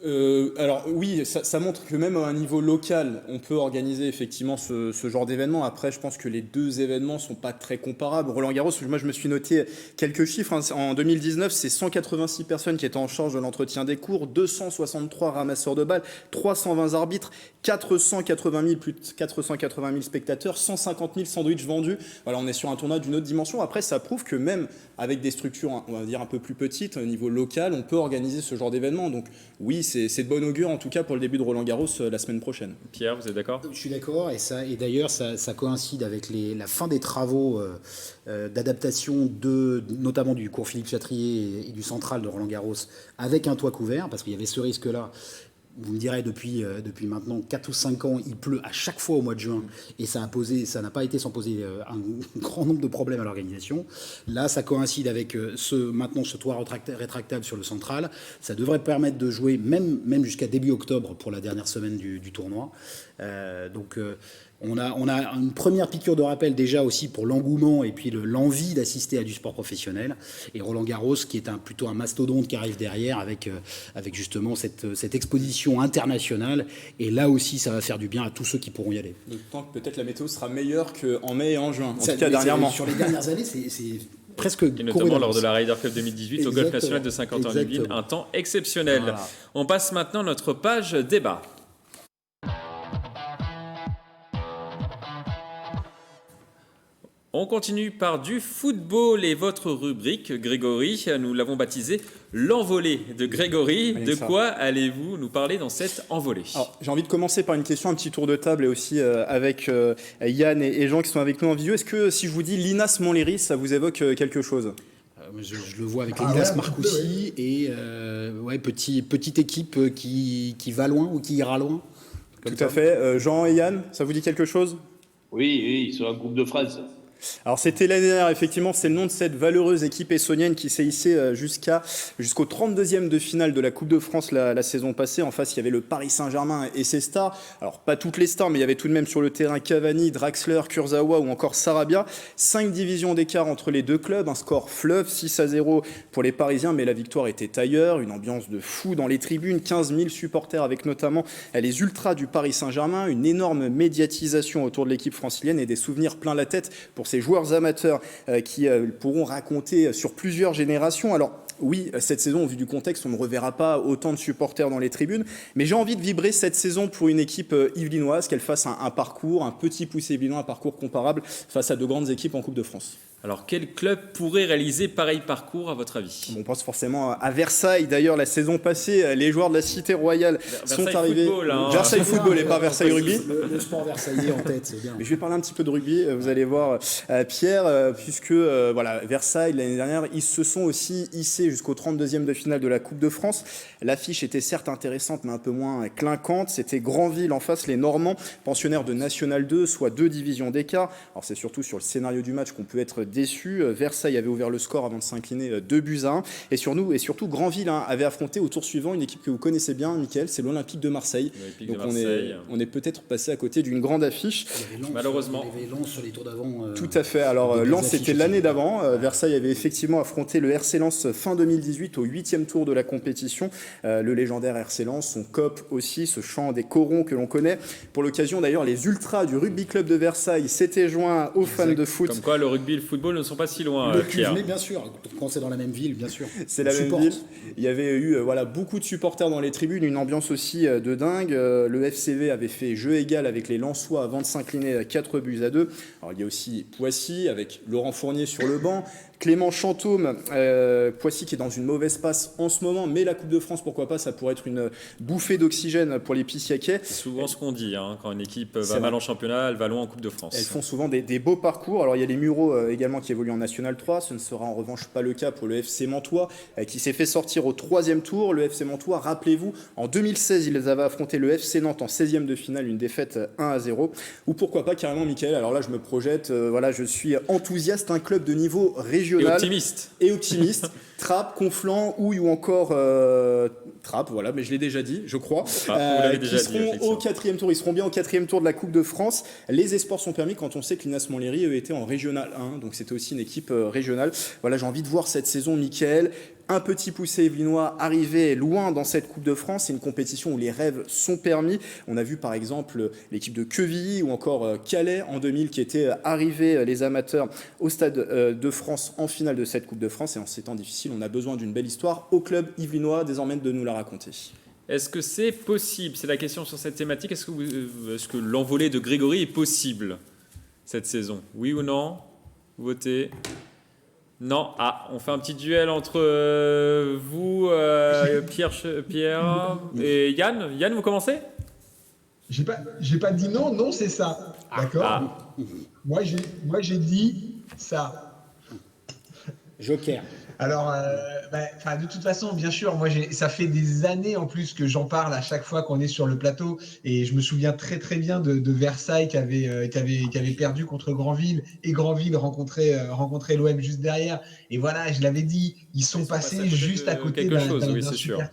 Alors oui, ça montre que même à un niveau local, on peut organiser effectivement ce genre d'événement. Après, je pense que les deux événements sont pas très comparables. Roland-Garros, moi je me suis noté quelques chiffres. En 2019, c'est 186 personnes qui étaient en charge de l'entretien des cours, 263 ramasseurs de balles, 320 arbitres, plus de 480 000 spectateurs, 150 000 sandwichs vendus. Voilà, on est sur un tournoi d'une autre dimension. Après, ça prouve que même avec des structures, on va dire un peu plus petites, au niveau local, on peut organiser ce genre d'événement. Donc oui, c'est de bon augure en tout cas pour le début de Roland-Garros la semaine prochaine.
Pierre, vous êtes d'accord?
Je suis d'accord, et d'ailleurs ça coïncide avec la fin des travaux d'adaptation notamment du cours Philippe Chatrier et du central de Roland-Garros avec un toit couvert, parce qu'il y avait ce risque-là. Vous me direz, depuis maintenant 4 ou 5 ans, il pleut à chaque fois au mois de juin, et ça n'a pas été sans poser un grand nombre de problèmes à l'organisation. Là, ça coïncide avec maintenant ce toit rétractable sur le central. Ça devrait permettre de jouer même jusqu'à début octobre pour la dernière semaine du tournoi. On a une première piqûre de rappel déjà aussi pour l'engouement et puis l'envie d'assister à du sport professionnel. Et Roland-Garros, qui est plutôt un mastodonte qui arrive derrière avec justement cette exposition internationale. Et là aussi, ça va faire du bien à tous ceux qui pourront y aller.
D'autant que peut-être la météo sera meilleure qu'en mai et en juin, en tout cas dernièrement.
Sur les dernières années, c'est presque...
Et notamment lors de la Ryder Cup 2018 au Golf National de Saint-Quentin-en-Yvelines, un temps exceptionnel. Voilà. On passe maintenant à notre page débat. On continue par du football et votre rubrique, Grégory, nous l'avons baptisé l'envolée de Grégory. De quoi allez-vous nous parler dans cette envolée?
Alors, j'ai envie de commencer par une question, un petit tour de table et aussi avec Yann et Jean qui sont avec nous en visio. Est-ce que si je vous dis Linas Montlhéry, ça vous évoque quelque chose?
Je le vois avec Linas Marcoussis et petite équipe qui va loin ou qui ira loin.
Tout à fait. Jean et Yann, ça vous dit quelque chose?
Oui, sur la Coupe de France.
Alors c'était l'année dernière, effectivement, c'est le nom de cette valeureuse équipe essonnienne qui s'est hissée jusqu'au 32e de finale de la Coupe de France la saison passée. En face, il y avait le Paris Saint-Germain et ses stars. Alors pas toutes les stars, mais il y avait tout de même sur le terrain Cavani, Draxler, Kurzawa ou encore Sarabia. 5 divisions d'écart entre les deux clubs, un score fleuve, 6-0 pour les Parisiens, mais la victoire était ailleurs. Une ambiance de fou dans les tribunes, 15 000 supporters avec notamment les ultras du Paris Saint-Germain, une énorme médiatisation autour de l'équipe francilienne et des souvenirs plein la tête pour ces joueurs amateurs qui pourront raconter sur plusieurs générations. Alors oui, cette saison, au vu du contexte, on ne reverra pas autant de supporters dans les tribunes, mais j'ai envie de vibrer cette saison pour une équipe yvelinoise, qu'elle fasse un parcours, un petit poussé yvelinois, un parcours comparable face à de grandes équipes en Coupe de France.
Alors, quel club pourrait réaliser pareil parcours, à votre avis ?
On pense forcément à Versailles. D'ailleurs, la saison passée, les joueurs de la Cité Royale sont arrivés.
Football, hein.
Versailles Football et pas Versailles Rugby.
Le sport versaillais en tête, c'est bien.
Mais je vais parler un petit peu de rugby. Vous allez voir, Pierre, puisque voilà, Versailles, l'année dernière, ils se sont aussi hissés jusqu'au 32e de finale de la Coupe de France. L'affiche était certes intéressante, mais un peu moins clinquante. C'était Granville en face, les Normands, pensionnaires de National 2, soit 2 divisions d'écart. Alors, c'est surtout sur le scénario du match qu'on peut être déçu. Versailles avait ouvert le score avant de s'incliner 2-1. Et surtout, Granville avait affronté au tour suivant une équipe que vous connaissez bien, Mickaël, c'est l'Olympique de Marseille. Donc on est peut-être passé à côté d'une grande affiche.
Malheureusement.
Il y avait Lens sur les tours d'avant.
Tout à fait. Alors Lens, c'était l'année d'avant. Versailles avait effectivement affronté le RC Lens fin 2018 au 8e tour de la compétition. Le légendaire RC Lens, son COP aussi, ce chant des corons que l'on connaît. Pour l'occasion, d'ailleurs, les ultras du rugby club de Versailles s'étaient joints aux fans de foot.
Comme quoi, le rugby et le football ne sont pas si loin, Pierre.
Mais bien sûr, quand c'est dans la même ville, bien sûr.
C'est la même ville. Il y avait eu beaucoup de supporters dans les tribunes, une ambiance aussi de dingue. Le FCV avait fait jeu égal avec les Lensois avant de s'incliner 4-2. Alors, il y a aussi Poissy avec Laurent Fournier sur le banc. Clément Chantôme, Poissy qui est dans une mauvaise passe en ce moment, mais la Coupe de France, pourquoi pas, ça pourrait être une bouffée d'oxygène pour les Pissiaquais.
C'est souvent ce qu'on dit, hein, quand une équipe va mal en championnat, elle va loin en Coupe de France.
Elles font souvent des beaux parcours. Alors il y a les Mureaux également qui évoluent en National 3, ce ne sera en revanche pas le cas pour le FC Mantois, qui s'est fait sortir au 3e tour. Le FC Mantois, rappelez-vous, en 2016, ils avaient affronté le FC Nantes en 16e de finale, une défaite 1-0. Ou pourquoi pas carrément Mickaël, alors là je me projette, je suis enthousiaste, un club de niveau régional. Et optimiste. Trappes, Conflans, Houille ou encore Trappes, voilà, mais je l'ai déjà dit, je crois.
Vous l'avez déjà
qui seront au 4e tour. Ils seront bien au 4e tour de la Coupe de France. Les espoirs sont permis quand on sait que l'Inas Montlhéry était en Régional 1, donc c'était aussi une équipe régionale. Voilà, j'ai envie de voir cette saison, Mickaël. Un petit poussé yvelinois arrivé loin dans cette Coupe de France. C'est une compétition où les rêves sont permis. On a vu par exemple l'équipe de Quevilly ou encore Calais en 2000 qui étaient arrivés, les amateurs, au Stade de France en finale de cette Coupe de France. Et en ces temps difficiles, on a besoin d'une belle histoire au club yvelinois désormais de nous la raconter.
Est-ce que c'est possible ? C'est la question sur cette thématique. Est-ce que l'envolée de Grégory est possible cette saison ? Oui ou non ? Votez. Non. On fait un petit duel entre vous, Pierre et Yann. Yann, vous commencez ?
J'ai pas dit non. Non, c'est ça. D'accord. Moi, j'ai dit ça.
Joker.
Alors, de toute façon, bien sûr, moi, ça fait des années en plus que j'en parle à chaque fois qu'on est sur le plateau, et je me souviens très très bien de Versailles qui avait perdu contre Granville, et Granville rencontrait l'OM juste derrière. Et voilà, je l'avais dit, ils sont passés juste à côté
quelque chose. Oui, c'est
super.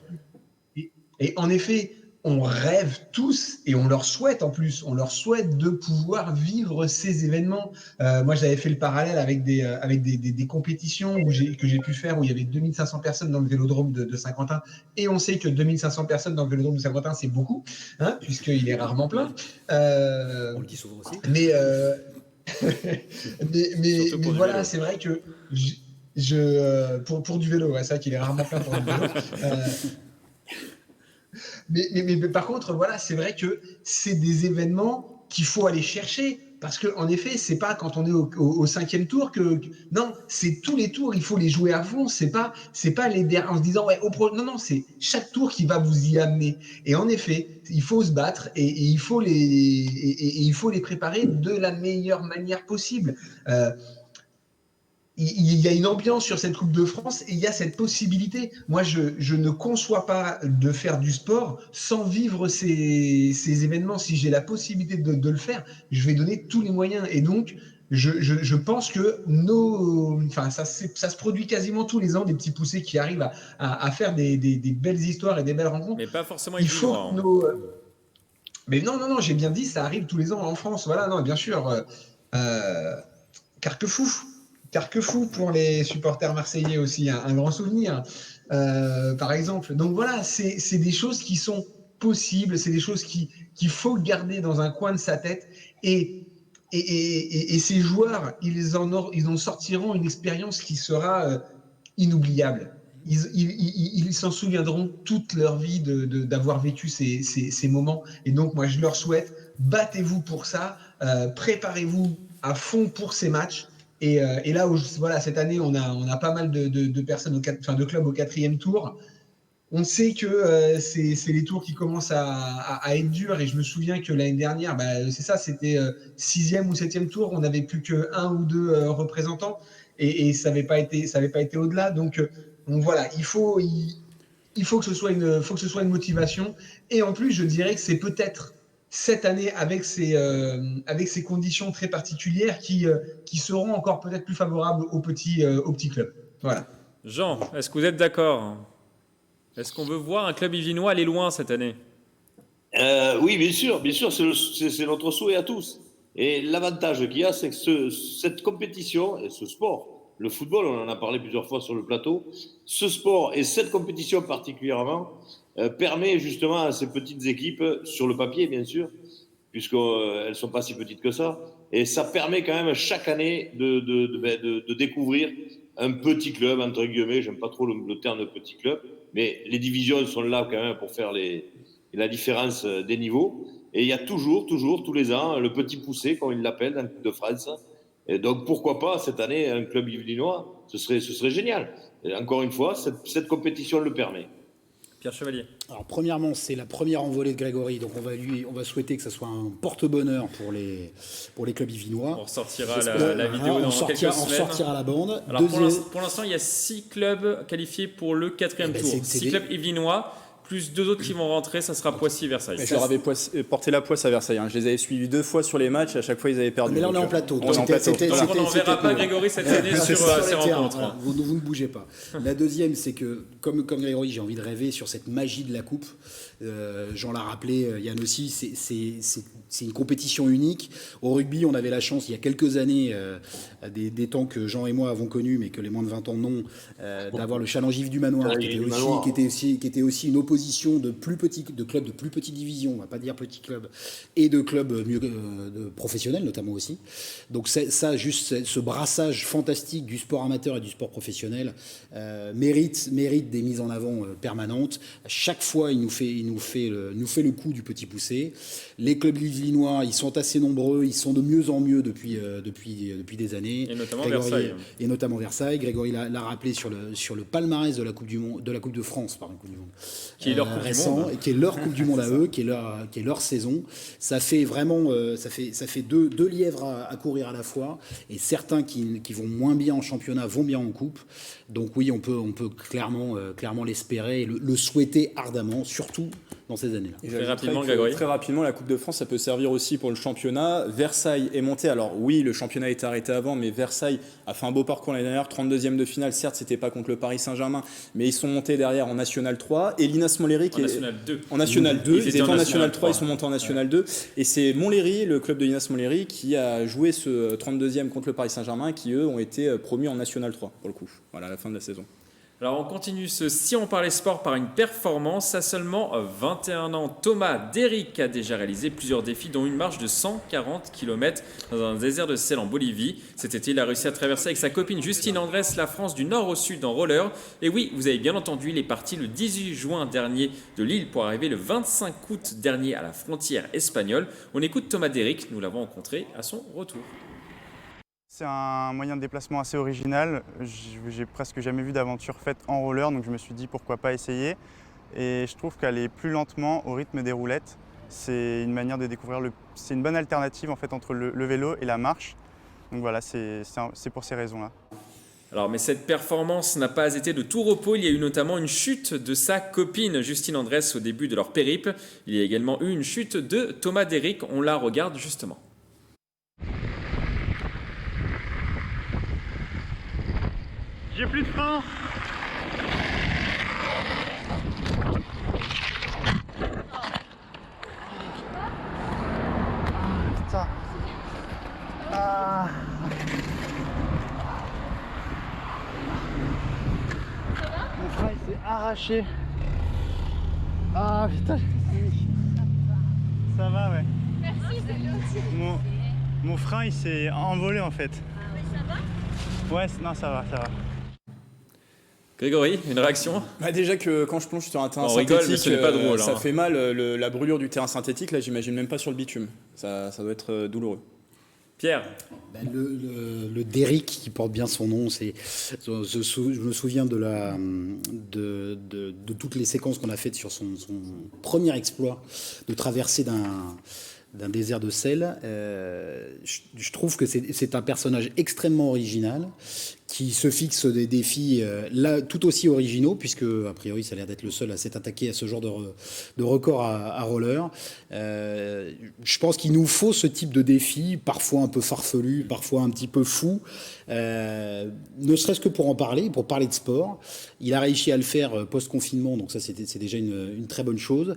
sûr.
Et en effet, on rêve tous, et on leur souhaite en plus, de pouvoir vivre ces événements. Moi, j'avais fait le parallèle avec des compétitions que j'ai pu faire où il y avait 2500 personnes dans le vélodrome de Saint-Quentin, et on sait que 2500 personnes dans le vélodrome de Saint-Quentin, c'est beaucoup, hein, puisqu'il est rarement plein.
On le dit souvent aussi.
Mais voilà, c'est vrai que pour du vélo, c'est vrai qu'il est rarement plein pour le vélo. Mais par contre, voilà, c'est vrai que c'est des événements qu'il faut aller chercher. Parce qu'en effet, c'est pas quand on est au 5e tour que. Non, c'est tous les tours, il faut les jouer à fond. C'est pas les derniers en se disant, non, c'est chaque tour qui va vous y amener. Et en effet, il faut se battre et il faut les préparer de la meilleure manière possible. Il y a une ambiance sur cette Coupe de France et il y a cette possibilité. Moi, je ne conçois pas de faire du sport sans vivre ces événements. Si j'ai la possibilité de le faire, je vais donner tous les moyens. Et donc, je pense que ça se produit quasiment tous les ans, des petits poussés qui arrivent à faire des belles histoires et des belles rencontres.
Mais pas forcément
Il faut
évident.
Mais non, j'ai bien dit, ça arrive tous les ans en France. Voilà, non, bien sûr. Carquefou pour les supporters marseillais aussi, un grand souvenir, par exemple. Donc voilà, c'est des choses qui sont possibles, c'est des choses qu'il faut garder dans un coin de sa tête. Et ces joueurs, ils en sortiront une expérience qui sera inoubliable. Ils s'en souviendront toute leur vie d'avoir vécu ces moments. Et donc, moi, je leur souhaite, battez-vous pour ça, préparez-vous à fond pour ces matchs. Et là, voilà, cette année, on a pas mal de personnes, de clubs au 4e tour. On sait que c'est les tours qui commencent à être durs. Et je me souviens que l'année dernière, c'était 6e ou 7e tour. On n'avait plus qu'un ou deux représentants. Et ça n'avait pas été au-delà. Donc voilà, il faut que ce soit une motivation. Et en plus, je dirais que c'est peut-être cette année, avec ces conditions très particulières, qui seront encore peut-être plus favorables aux petits clubs. Voilà.
Jean, est-ce que vous êtes d'accord ? Est-ce qu'on veut voir un club yvelinois aller loin cette année ?
Oui, bien sûr, c'est notre souhait à tous. Et l'avantage qu'il y a, c'est que cette compétition et ce sport, le football, on en a parlé plusieurs fois sur le plateau, ce sport et cette compétition particulièrement permet justement à ces petites équipes, sur le papier bien sûr, puisqu'elles ne sont pas si petites que ça, et ça permet quand même chaque année de découvrir un petit club, entre guillemets, j'aime pas trop le terme de petit club, mais les divisions sont là quand même pour faire la différence des niveaux. Et il y a toujours, tous les ans, le petit poussé, comme ils l'appellent dans le Coupe de France. Et donc, pourquoi pas, cette année, un club yvelinois, ce serait génial. Et encore une fois, cette compétition le permet.
Pierre Chevalier.
Alors, premièrement, c'est la première envolée de Grégory, donc on va souhaiter que ça soit un porte-bonheur pour les clubs yvelinois.
On ressortira la vidéo dans quelques semaines. On
sortira la bande.
Alors, pour l'instant, il y a 6 clubs qualifiés pour le 4e tour. 6 clubs yvelinois. Plus 2 autres qui vont rentrer, ça sera Poissy-Versailles.
Je leur avais porté la poisse à Versailles. Je les avais suivis 2 fois sur les matchs, à chaque fois ils avaient perdu.
Mais là on est en plateau.
On ne verra pas Grégory cette année sur ces rencontres.
Voilà, vous ne bougez pas. La deuxième, c'est que, comme Grégory, j'ai envie de rêver sur cette magie de la Coupe. Jean l'a rappelé, Yann aussi, c'est une compétition unique. Au rugby, on avait la chance, il y a quelques années, des temps que Jean et moi avons connus, mais que les moins de 20 ans n'ont, d'avoir le Challenge Yves du Manoir, qui était aussi une opposition de clubs de plus petite division, on va pas dire petit club, et de clubs de professionnels notamment aussi. Donc ça, juste ce brassage fantastique du sport amateur et du sport professionnel mérite des mises en avant permanentes. À chaque fois, il nous fait le coup du petit poussé. Les clubs yvelinois, ils sont assez nombreux, ils sont de mieux en mieux depuis des années.
Et notamment Versailles.
Et notamment Versailles. Grégory l'a rappelé sur le palmarès de la Coupe du Monde, de la Coupe de France, pardon, Coupe du Monde.
Qui est leur Coupe du Monde.
Et qui est leur Coupe du Monde à eux, qui est leur saison. Ça fait vraiment, ça fait deux lièvres à courir à la fois. Et certains qui vont moins bien en championnat vont bien en Coupe. Donc oui, on peut clairement l'espérer et le souhaiter ardemment, surtout dans ces années-là.
Très rapidement, la Coupe de France, ça peut servir aussi pour le championnat. Versailles est monté. Alors oui, le championnat a été arrêté avant, mais Versailles a fait un beau parcours l'année dernière, 32e de finale. Certes, c'était pas contre le Paris Saint-Germain, mais ils sont montés derrière en National 3. Et l'Inas Montlhéry qui
National 2.
En National 2. Ils étaient en National 3, ils sont montés en National 2. Et c'est Montlhéry, le club de l'Inas Montlhéry, qui a joué ce 32e contre le Paris Saint-Germain, qui eux ont été promus en National 3 pour le coup. Voilà, à la fin de la saison.
Alors on continue Si on parlait sport par une performance. À seulement 21 ans, Thomas Déric a déjà réalisé plusieurs défis, dont une marche de 140 km dans un désert de sel en Bolivie. Cet été, il a réussi à traverser avec sa copine Justine Andrès la France du nord au sud en roller. Et oui, vous avez bien entendu, il est parti le 18 juin dernier de Lille pour arriver le 25 août dernier à la frontière espagnole. On écoute Thomas Déric, nous l'avons rencontré à son retour.
C'est un moyen de déplacement assez original. J'ai presque jamais vu d'aventure faite en roller, donc je me suis dit pourquoi pas essayer. Et je trouve qu'aller plus lentement au rythme des roulettes, c'est une manière de découvrir c'est une bonne alternative en fait entre le vélo et la marche. Donc voilà, c'est pour ces raisons-là.
Alors, mais cette performance n'a pas été de tout repos. Il y a eu notamment une chute de sa copine Justine Andrès au début de leur périple. Il y a également eu une chute de Thomas Déric. On la regarde justement.
J'ai plus de frein. Putain. Ah. Mon frein il s'est arraché. Ah putain. Ça va, ouais.
Merci,
Mon frein il s'est envolé en fait.
Ça va?
Ouais, non, ça va, ça va.
Grégory, une réaction?
Déjà que quand je plonge sur un terrain
on
synthétique,
rigole, mais ce n'est pas drôle,
ça
hein.
fait mal. La brûlure du terrain synthétique, là, j'imagine même pas sur le bitume. Ça doit être douloureux.
Pierre?
Le Derrick, qui porte bien son nom, je me souviens de toutes les séquences qu'on a faites sur son premier exploit de traversée d'un désert de sel. Je trouve que c'est un personnage extrêmement original qui se fixe des défis là tout aussi originaux, puisque a priori ça a l'air d'être le seul à s'être attaqué à ce genre de record à roller. Je pense qu'il nous faut ce type de défi, parfois un peu farfelu, parfois un petit peu fou, ne serait-ce que pour en parler, pour parler de sport. Il a réussi à le faire post-confinement, donc ça c'est déjà une très bonne chose.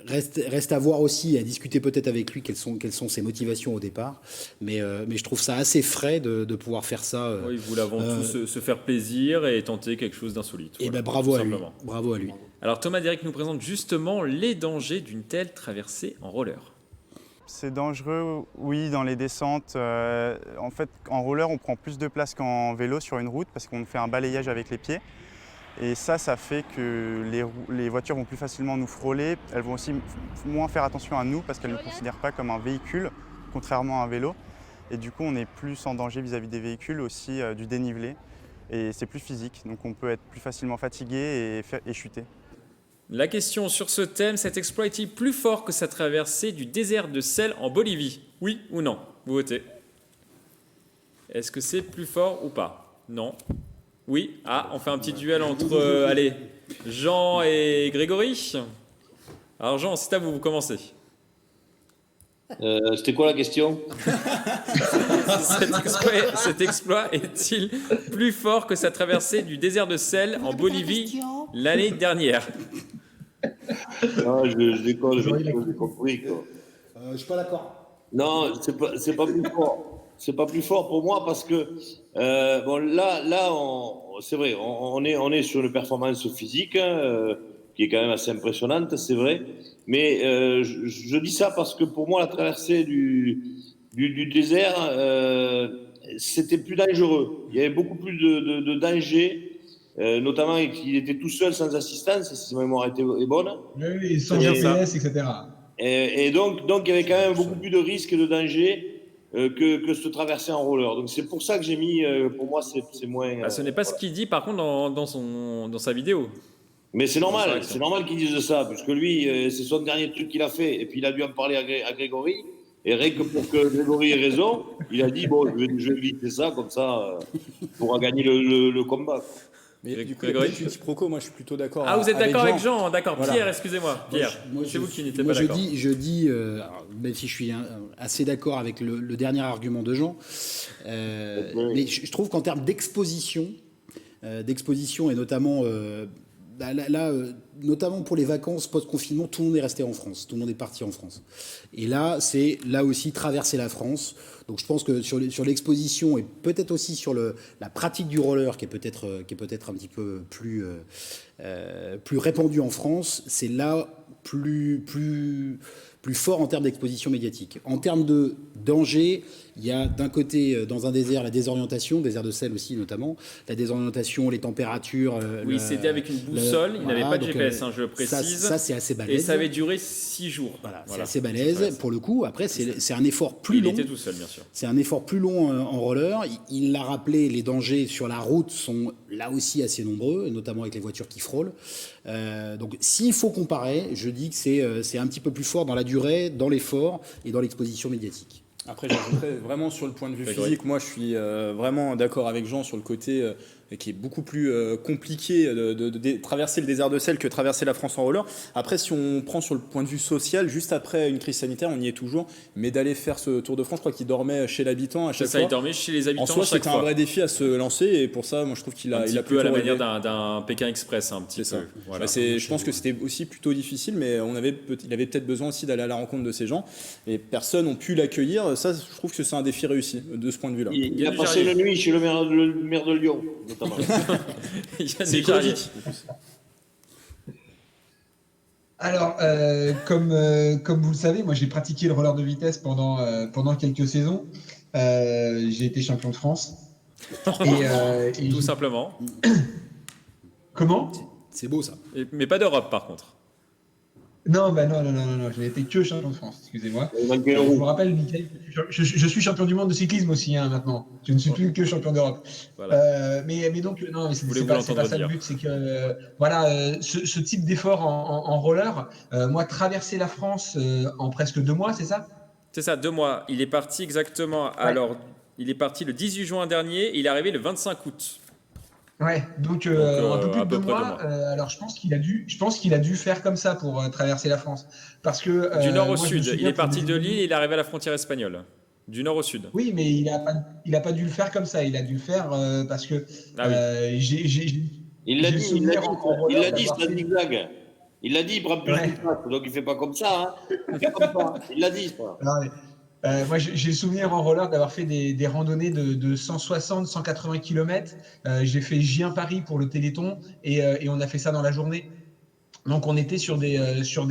Reste à voir aussi, à discuter peut-être avec lui quelles sont ses motivations au départ. Mais je trouve ça assez frais de pouvoir faire ça.
Oui, vous l'avez tous se faire plaisir et tenter quelque chose d'insolite.
Et
Voilà,
bravo à lui.
simplement.
Bravo à lui.
Alors Thomas Derrick nous présente justement les dangers d'une telle traversée en roller.
C'est dangereux, oui, dans les descentes. En fait, en roller, on prend plus de place qu'en vélo sur une route parce qu'on fait un balayage avec les pieds. Et ça fait que les voitures vont plus facilement nous frôler. Elles vont aussi moins faire attention à nous parce qu'elles ne nous considèrent pas comme un véhicule, contrairement à un vélo. Et du coup, on est plus en danger vis-à-vis des véhicules, aussi du dénivelé. Et c'est plus physique, donc on peut être plus facilement fatigué et chuter.
La question sur ce thème, cet exploit est-il plus fort que sa traversée du désert de sel en Bolivie? Oui ou non? Vous votez. Est-ce que c'est plus fort ou pas? Non. Oui. Ah, on fait un petit duel entre allez, Jean et Grégory. Alors Jean, c'est à vous, vous commencez.
C'était quoi la question?
Cet exploit est-il plus fort que sa traversée du désert de sel en Bolivie l'année dernière?
Non, je déconne, j'ai compris.
Je suis pas d'accord.
Non, c'est pas plus fort. C'est pas plus fort pour moi parce que bon là c'est vrai, on est sur une performance physique qui est quand même assez impressionnante, c'est vrai. Mais je dis ça parce que pour moi la traversée du désert c'était plus dangereux. Il y avait beaucoup plus de danger, notamment qu'il était tout seul sans assistance, si ma mémoire est bonne.
Oui, sans GPS, etc.
Et donc il y avait quand même beaucoup plus de risques et de dangers que se traverser en roller. Donc c'est pour ça que j'ai mis, pour moi c'est moins...
Ce n'est pas ce qu'il dit par contre dans sa vidéo.
Mais c'est normal qu'il dise ça, puisque lui, c'est son dernier truc qu'il a fait, et puis il a dû en parler à Grégory, et rien que pour que Grégory ait raison, il a dit, bon, je vais éviter ça, comme ça, il pourra gagner le combat.
Mais du coup, Grégory, quiproquo, moi je suis plutôt d'accord.
Ah, vous êtes d'accord avec
Jean?
Jean? D'accord.
Voilà.
Pierre, excusez-moi. Pierre, c'est vous qui n'étiez pas d'accord.
Je dis, même si je suis assez d'accord avec le dernier argument de Jean, mais je trouve qu'en termes d'exposition et notamment notamment pour les vacances post-confinement, tout le monde est resté en France, tout le monde est parti en France. Et là, c'est là aussi traverser la France. Donc je pense que sur l'exposition et peut-être aussi sur la pratique du roller qui est peut-être un petit peu plus répandue en France, c'est là plus fort en termes d'exposition médiatique. En termes de danger, il y a d'un côté, dans un désert, la désorientation, désert de sel aussi notamment, la désorientation, les températures.
Oui, c'était avec une boussole, il n'avait pas de GPS, je le précise.
Ça c'est assez balèze.
Et ça avait duré 6 jours.
Voilà. C'est assez balèze. Pour le coup, après, c'est un effort plus long.
Il était tout seul, bien sûr.
C'est un effort plus long en roller. Il l'a rappelé, les dangers sur la route sont là aussi assez nombreux, notamment avec les voitures qui frôlent. Donc s'il faut comparer, je dis que c'est un petit peu plus fort dans la durée, dans l'effort et dans l'exposition médiatique.
Après, j'ajouterais vraiment sur le point de vue physique, moi je suis vraiment d'accord avec Jean sur le côté qui est beaucoup plus compliqué de traverser le désert de sel que traverser la France en roller. Après, si on prend sur le point de vue social, juste après une crise sanitaire, on y est toujours, mais d'aller faire ce Tour de France, je crois qu'il dormait chez l'habitant à chaque fois.
Il dormait chez les habitants.
En soi, c'était un vrai défi à se lancer, et pour ça, moi, je trouve qu'il a
plutôt à la manière d'un Pékin Express, un petit peu.
Voilà. Je pense que c'était aussi plutôt difficile, mais il avait peut-être besoin aussi d'aller à la rencontre de ces gens, et personne n'a pu l'accueillir. Ça, je trouve que c'est un défi réussi de ce point de vue-là.
Il a passé la nuit chez le maire de Lyon, notamment.
C'est écologique.
Alors, comme vous le savez, moi j'ai pratiqué le roller de vitesse pendant quelques saisons. J'ai été champion de France.
Tout simplement.
Comment ?
C'est beau ça.
Mais pas d'Europe par contre.
Non, je n'ai été que champion de France, excusez-moi. Je vous rappelle, Mickaël, je suis champion du monde de cyclisme aussi maintenant. Je ne suis plus que champion d'Europe.
Voilà.
Mais donc, non, c'est pas ça le but. C'est que, ce type d'effort en roller, moi, traverser la France en presque 2 mois, c'est ça ?
C'est ça, 2 mois. Il est parti exactement. Ouais. Alors, il est parti le 18 juin dernier, il est arrivé le 25 août.
Ouais, donc un peu plus de 2 mois. Alors je pense qu'il a dû faire comme ça pour traverser la France, parce que
du nord au sud. Il est parti de Lille, et il est arrivé à la frontière espagnole. Du nord au sud.
Oui, mais il a pas dû le faire comme ça. Il a dû le faire parce que
il l'a dit, c'est un zigzag. Il l'a dit, il prend plus de place, donc il fait pas comme ça. Il fait comme ça. Il l'a dit.
Moi, j'ai le souvenir en roller d'avoir fait des randonnées de 160-180 km. J'ai fait Gien-Paris pour le Téléthon et on a fait ça dans la journée. Donc, on était sur des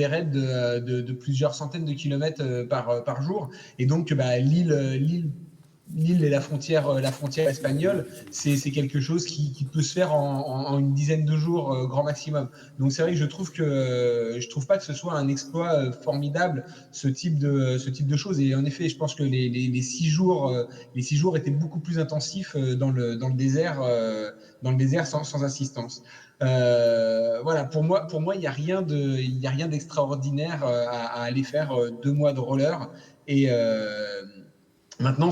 raids de plusieurs centaines de kilomètres par jour. Et donc, Lille et la frontière espagnole, c'est quelque chose qui peut se faire en une dizaine de jours grand maximum. Donc c'est vrai que je trouve pas que ce soit un exploit formidable ce type de choses. Et en effet, je pense que les 6 jours étaient beaucoup plus intensifs dans le désert sans assistance. Voilà, pour moi, il y a rien d'extraordinaire à aller faire 2 mois de roller et maintenant,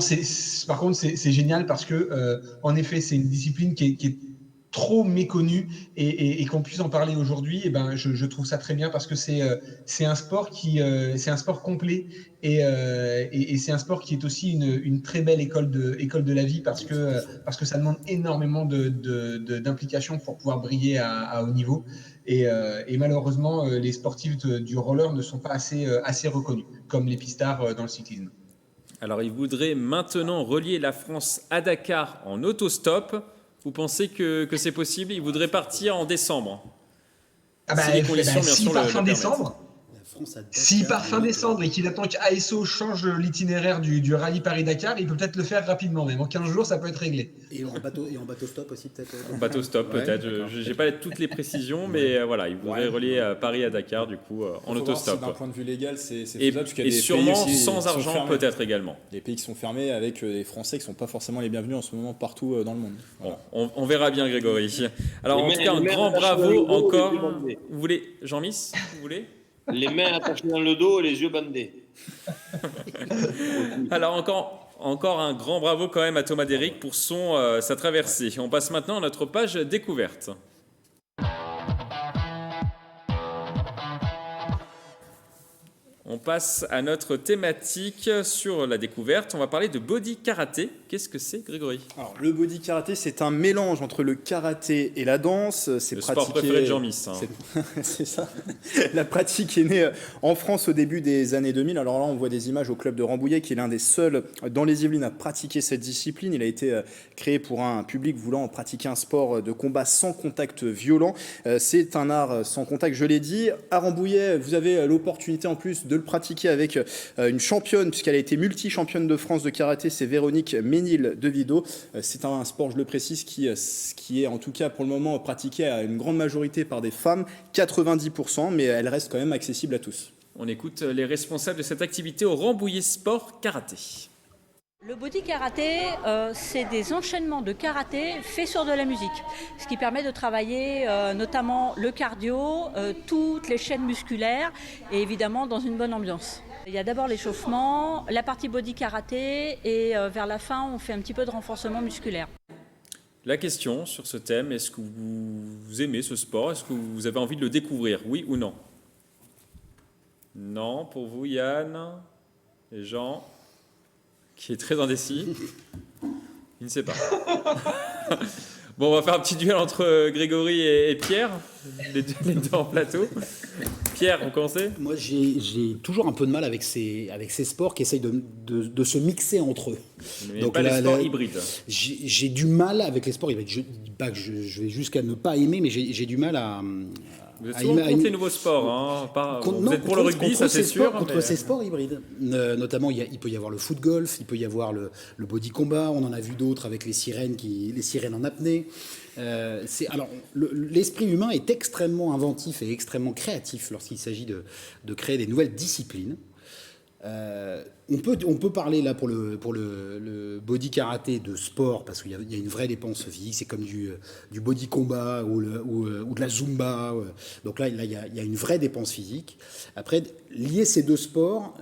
par contre, c'est génial parce que, en effet, c'est une discipline qui est trop méconnue et qu'on puisse en parler aujourd'hui. Et je trouve ça très bien parce que c'est un sport c'est un sport complet et c'est un sport qui est aussi une très belle école de la vie parce que ça demande énormément d'implication pour pouvoir briller à haut niveau. Et malheureusement, les sportifs du roller ne sont pas assez reconnus comme les pistards dans le cyclisme.
Alors, il voudrait maintenant relier la France à Dakar en autostop. Vous pensez que c'est possible ? Il voudrait partir en décembre.
Si les conditions, bien sûr, fin décembre. S'il part fin décembre et qu'il attend qu'ASO change l'itinéraire du rallye Paris-Dakar, il peut peut-être le faire rapidement, même en 15 jours, ça peut être réglé.
Et en bateau stop aussi, peut-être.
En bateau stop, peut-être. Je n'ai pas toutes les précisions, mais voilà, il voudrait relier Paris à Dakar, du coup, en autostop.
D'un point de vue légal, c'est faisable.
Et sûrement sans argent, peut-être également.
Les pays qui sont fermés avec les Français qui ne sont pas forcément les bienvenus en ce moment partout dans le monde.
Voilà. Bon, on verra bien, Grégory. Alors, en tout cas, un grand bravo encore. Vous voulez, Jean-Miss, vous voulez ?
Les mains attachées dans le dos et les yeux bandés.
Alors encore un grand bravo quand même à Thomas Déric pour sa traversée. On passe maintenant à notre page découverte. On passe à notre thématique sur la découverte. On va parler de body karaté. Qu'est-ce que c'est, Grégory ?
Alors, le body karaté, c'est un mélange entre le karaté et la danse. C'est
le sport préféré de Jean-Miss.
C'est ça. La pratique est née en France au début des années 2000. Alors là, on voit des images au club de Rambouillet, qui est l'un des seuls dans les Yvelines à pratiquer cette discipline. Il a été créé pour un public voulant pratiquer un sport de combat sans contact violent. C'est un art sans contact, je l'ai dit. À Rambouillet, vous avez l'opportunité en plus de le pratiquer avec une championne, puisqu'elle a été multi-championne de France de karaté, c'est Véronique Ménil-Devido. C'est un sport, je le précise, qui est en tout cas pour le moment pratiqué à une grande majorité par des femmes, 90%, mais elle reste quand même accessible à tous.
On écoute les responsables de cette activité au Rambouillet Sport Karaté.
Le body karaté, c'est des enchaînements de karaté faits sur de la musique, ce qui permet de travailler notamment le cardio, toutes les chaînes musculaires et évidemment dans une bonne ambiance. Il y a d'abord l'échauffement, la partie body karaté et vers la fin on fait un petit peu de renforcement musculaire.
La question sur ce thème, est-ce que vous aimez ce sport? Est-ce que vous avez envie de le découvrir? Oui ou non? Non, pour vous, Yann et Jean, qui est très indécis. Il ne sait pas. Bon, on va faire un petit duel entre Grégory et Pierre, les deux en plateau. Pierre, vous commencez?
Moi, j'ai toujours un peu de mal avec ces sports qui essayent de se mixer entre eux.
Mais donc, pas les sports hybrides.
J'ai du mal avec les sports hybrides. Je dis pas que je vais jusqu'à ne pas aimer, mais j'ai du mal à...
Vous êtes souvent contre les nouveaux sports, hein. Vous êtes pour le rugby, ça c'est sûr.
Contre ces sports hybrides. Notamment, il peut y avoir le foot golf, il peut y avoir le body combat, on en a vu d'autres avec les sirènes en apnée. Alors, l'esprit humain est extrêmement inventif et extrêmement créatif lorsqu'il s'agit de créer des nouvelles disciplines. On peut parler là pour le body karaté de sport parce qu'il y a une vraie dépense physique, c'est comme du body combat ou de la zumba. Donc là, il y a une vraie dépense physique. Après, lier ces deux sports,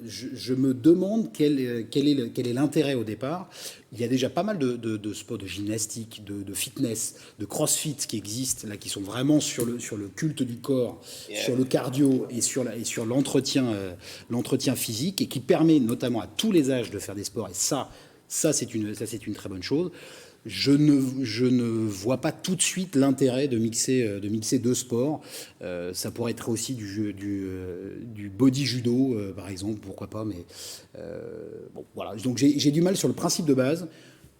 je me demande quel est l'intérêt au départ. Il y a déjà pas mal de sports de gymnastique, de fitness, de crossfit qui existent, là, qui sont vraiment sur le culte du corps, sur le cardio et sur l'entretien physique, et qui permet notamment à tous les âges de faire des sports. Et ça c'est une très bonne chose. Je ne vois pas tout de suite l'intérêt de mixer deux sports. Ça pourrait être aussi du body judo, par exemple, pourquoi pas. Mais bon, voilà. Donc j'ai du mal sur le principe de base.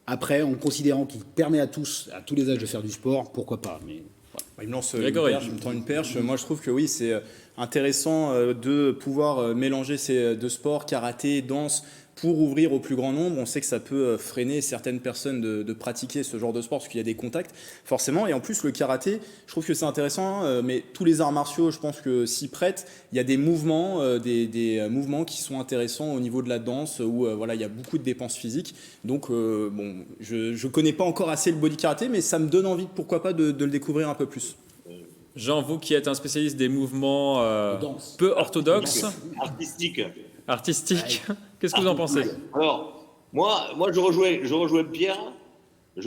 Après, en considérant qu'il permet à tous les âges de faire du sport, pourquoi pas. Mais
voilà. Il me lance me tend une perche. Moi, je trouve que oui, c'est intéressant de pouvoir mélanger ces deux sports, karaté, danse, pour ouvrir au plus grand nombre. On sait que ça peut freiner certaines personnes de pratiquer ce genre de sport parce qu'il y a des contacts, forcément. Et en plus, le karaté, je trouve que c'est intéressant, mais tous les arts martiaux, je pense que s'y prêtent. Il y a des mouvements, des mouvements qui sont intéressants au niveau de la danse, où voilà, il y a beaucoup de dépenses physiques. Donc, bon, je connais pas encore assez le body karaté, mais ça me donne envie, pourquoi pas, de le découvrir un peu plus.
Jean, vous qui êtes un spécialiste des mouvements peu orthodoxes. Artistique. Qu'est-ce que vous en pensez?
Alors, moi, je rejoins Pierre. Parce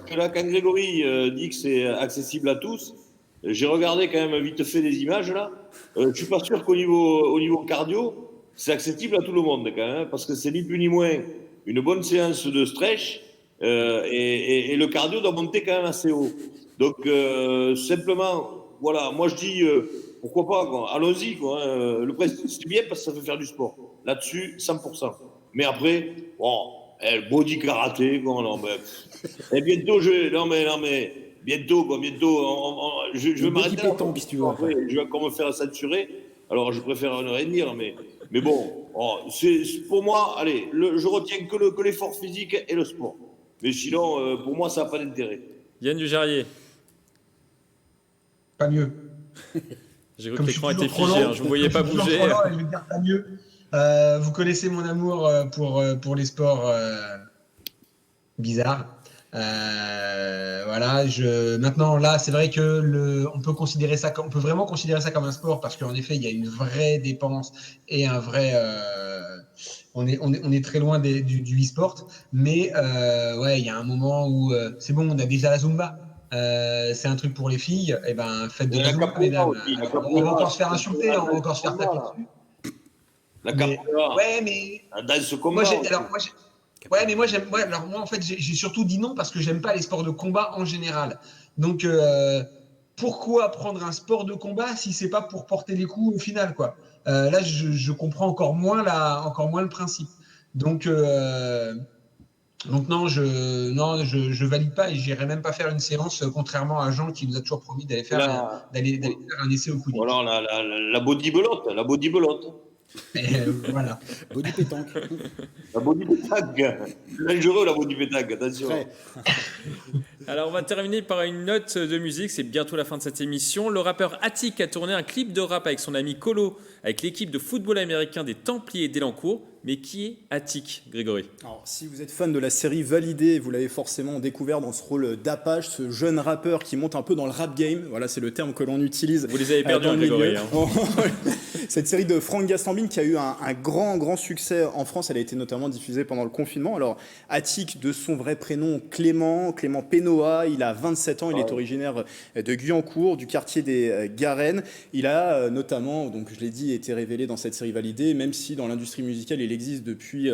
que là, quand Grégory dit que c'est accessible à tous, j'ai regardé quand même vite fait des images là. Je suis pas sûr qu'au niveau cardio, c'est accessible à tout le monde quand même, parce que c'est ni plus ni moins une bonne séance de stretch et le cardio doit monter quand même assez haut. Donc simplement, voilà, moi je dis. Pourquoi pas, quoi. Allons-y, quoi. Le principe, c'est bien parce que ça fait faire du sport. Là-dessus, 100%. Mais après, bon, le body karaté, quoi. Non, mais, et bientôt, bientôt, quoi. Je vais m'arrêter là.
Si tu veux.
Après, je vais encore me faire censurer. Alors, je préfère ne rien dire, mais bon, c'est pour moi, allez, je retiens que l'effort physique et le sport. Mais sinon, pour moi, ça n'a pas d'intérêt.
Yann Dujarrier.
Pas mieux.
J'ai cru que l'écran était figé, je ne vous voyais pas bouger.
Je vais dire pas mieux. Vous connaissez mon amour pour les sports bizarres. Voilà. Maintenant, là, c'est vrai que on peut vraiment considérer ça comme un sport parce qu'en effet, il y a une vraie dépense et un vrai. On est très loin du e-sport, mais ouais, il y a un moment où c'est bon, on a déjà la Zumba. C'est un truc pour les filles, et ben faites de la Zumba, mesdames. On va encore se faire insulter, on va encore se faire taper dessus.
La capoeira.
Ouais, mais
la danse combat.
Moi, en fait, j'ai surtout dit non parce que j'aime pas les sports de combat en général. Donc, pourquoi prendre un sport de combat si c'est pas pour porter les coups au final, quoi. Là, je comprends encore moins le principe. Donc non, je valide pas et j'irai même pas faire une séance, contrairement à Jean qui nous a toujours promis d'aller faire un essai au coude.
Voilà, la bodybelote,
voilà.
Body pétanque.
La body pétanque. Dangereux, la body pétanque, attention.
Alors, on va terminer par une note de musique. C'est bientôt la fin de cette émission. Le rappeur Attic a tourné un clip de rap avec son ami Colo, avec l'équipe de football américain des Templiers d'Elancourt. Mais qui est Attic, Grégory?
Alors, si vous êtes fan de la série Validé, vous l'avez forcément découvert dans ce rôle d'Apache, ce jeune rappeur qui monte un peu dans le rap game. Voilà, c'est le terme que l'on utilise.
Vous les avez perdus, Grégory.
Cette série de Franck Gastambide qui a eu un grand succès en France, elle a été notamment diffusée pendant le confinement. Alors, Attic, de son vrai prénom Clément Pénoa, il a 27 ans, il est originaire de Guyancourt, du quartier des Garennes. Il a notamment, donc je l'ai dit, été révélé dans cette série validée, même si dans l'industrie musicale, il existe depuis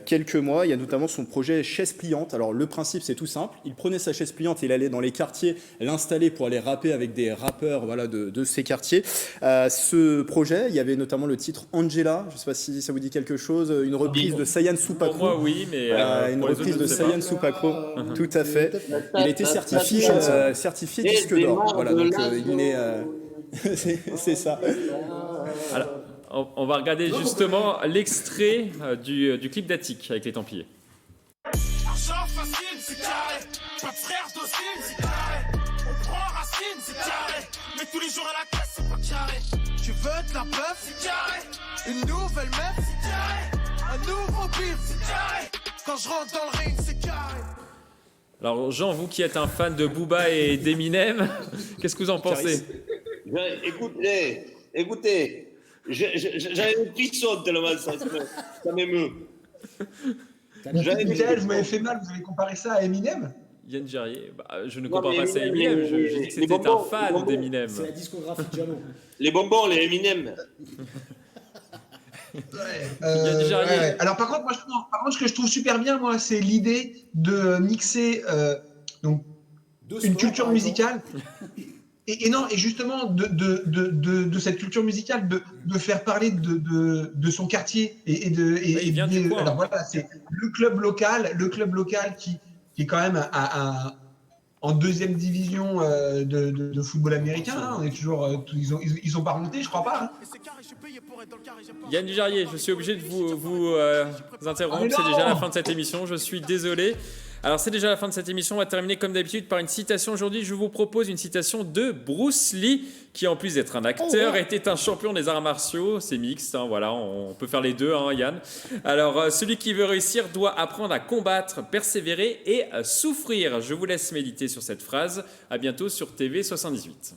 quelques mois. Il y a notamment son projet Chaise Pliante. Alors, le principe, c'est tout simple. Il prenait sa chaise pliante et il allait dans les quartiers l'installer pour aller rapper avec des rappeurs de ces quartiers. Ce projet, il y avait notamment le titre Angela, je ne sais pas si ça vous dit quelque chose, une reprise de Sayan Supakro.
Pour moi, oui, mais
une reprise de Sayan Supakro, tout à fait. Il a été certifié disque d'or. Voilà, donc il est... c'est ça.
Alors, on va regarder justement l'extrait du clip d'Attic avec les Templiers.
Argent facile, c'est carré. Pas de frères docile, c'est carré. On prend racine, c'est carré. Mais tous les jours à la caisse, c'est pas carré. Tu veux de la bœuf, c'est carré. Une nouvelle meuf, c'est carré. Un nouveau bif, c'est carré. Quand je rentre dans le ring, c'est carré.
Alors Jean, vous qui êtes un fan de Booba et d'Eminem, qu'est-ce que vous en pensez?
Écoutez, j'avais une frissonne tellement ça m'émeut.
Michael, vous m'avez fait mal, vous avez comparé ça à Eminem?
Yann Gerrier, je ne compare pas ça à Eminem, je dis que c'était un fan d'Eminem.
C'est la discographie de Jano.
Les bonbons, les Eminem.
Yann Gerrier.
Ouais. Alors par contre, ce que je trouve super bien, moi, c'est l'idée de mixer une culture musicale. Et justement, de cette culture musicale, de faire parler de son quartier
il vient du coin.
Alors voilà, c'est le club local qui est quand même en deuxième division de football américain. Hein. On est toujours, ils ont pas remonté, je crois pas. Hein.
Yann Dujarier, je suis obligé de vous interrompre. C'est déjà la fin de cette émission. Je suis désolé. Alors c'est déjà la fin de cette émission. On va terminer comme d'habitude par une citation. Aujourd'hui, je vous propose une citation de Bruce Lee, qui en plus d'être un acteur, était un champion des arts martiaux. C'est mixte, hein, voilà, on peut faire les deux, hein, Yann. Alors, celui qui veut réussir doit apprendre à combattre, persévérer et souffrir. Je vous laisse méditer sur cette phrase. À bientôt sur TV 78.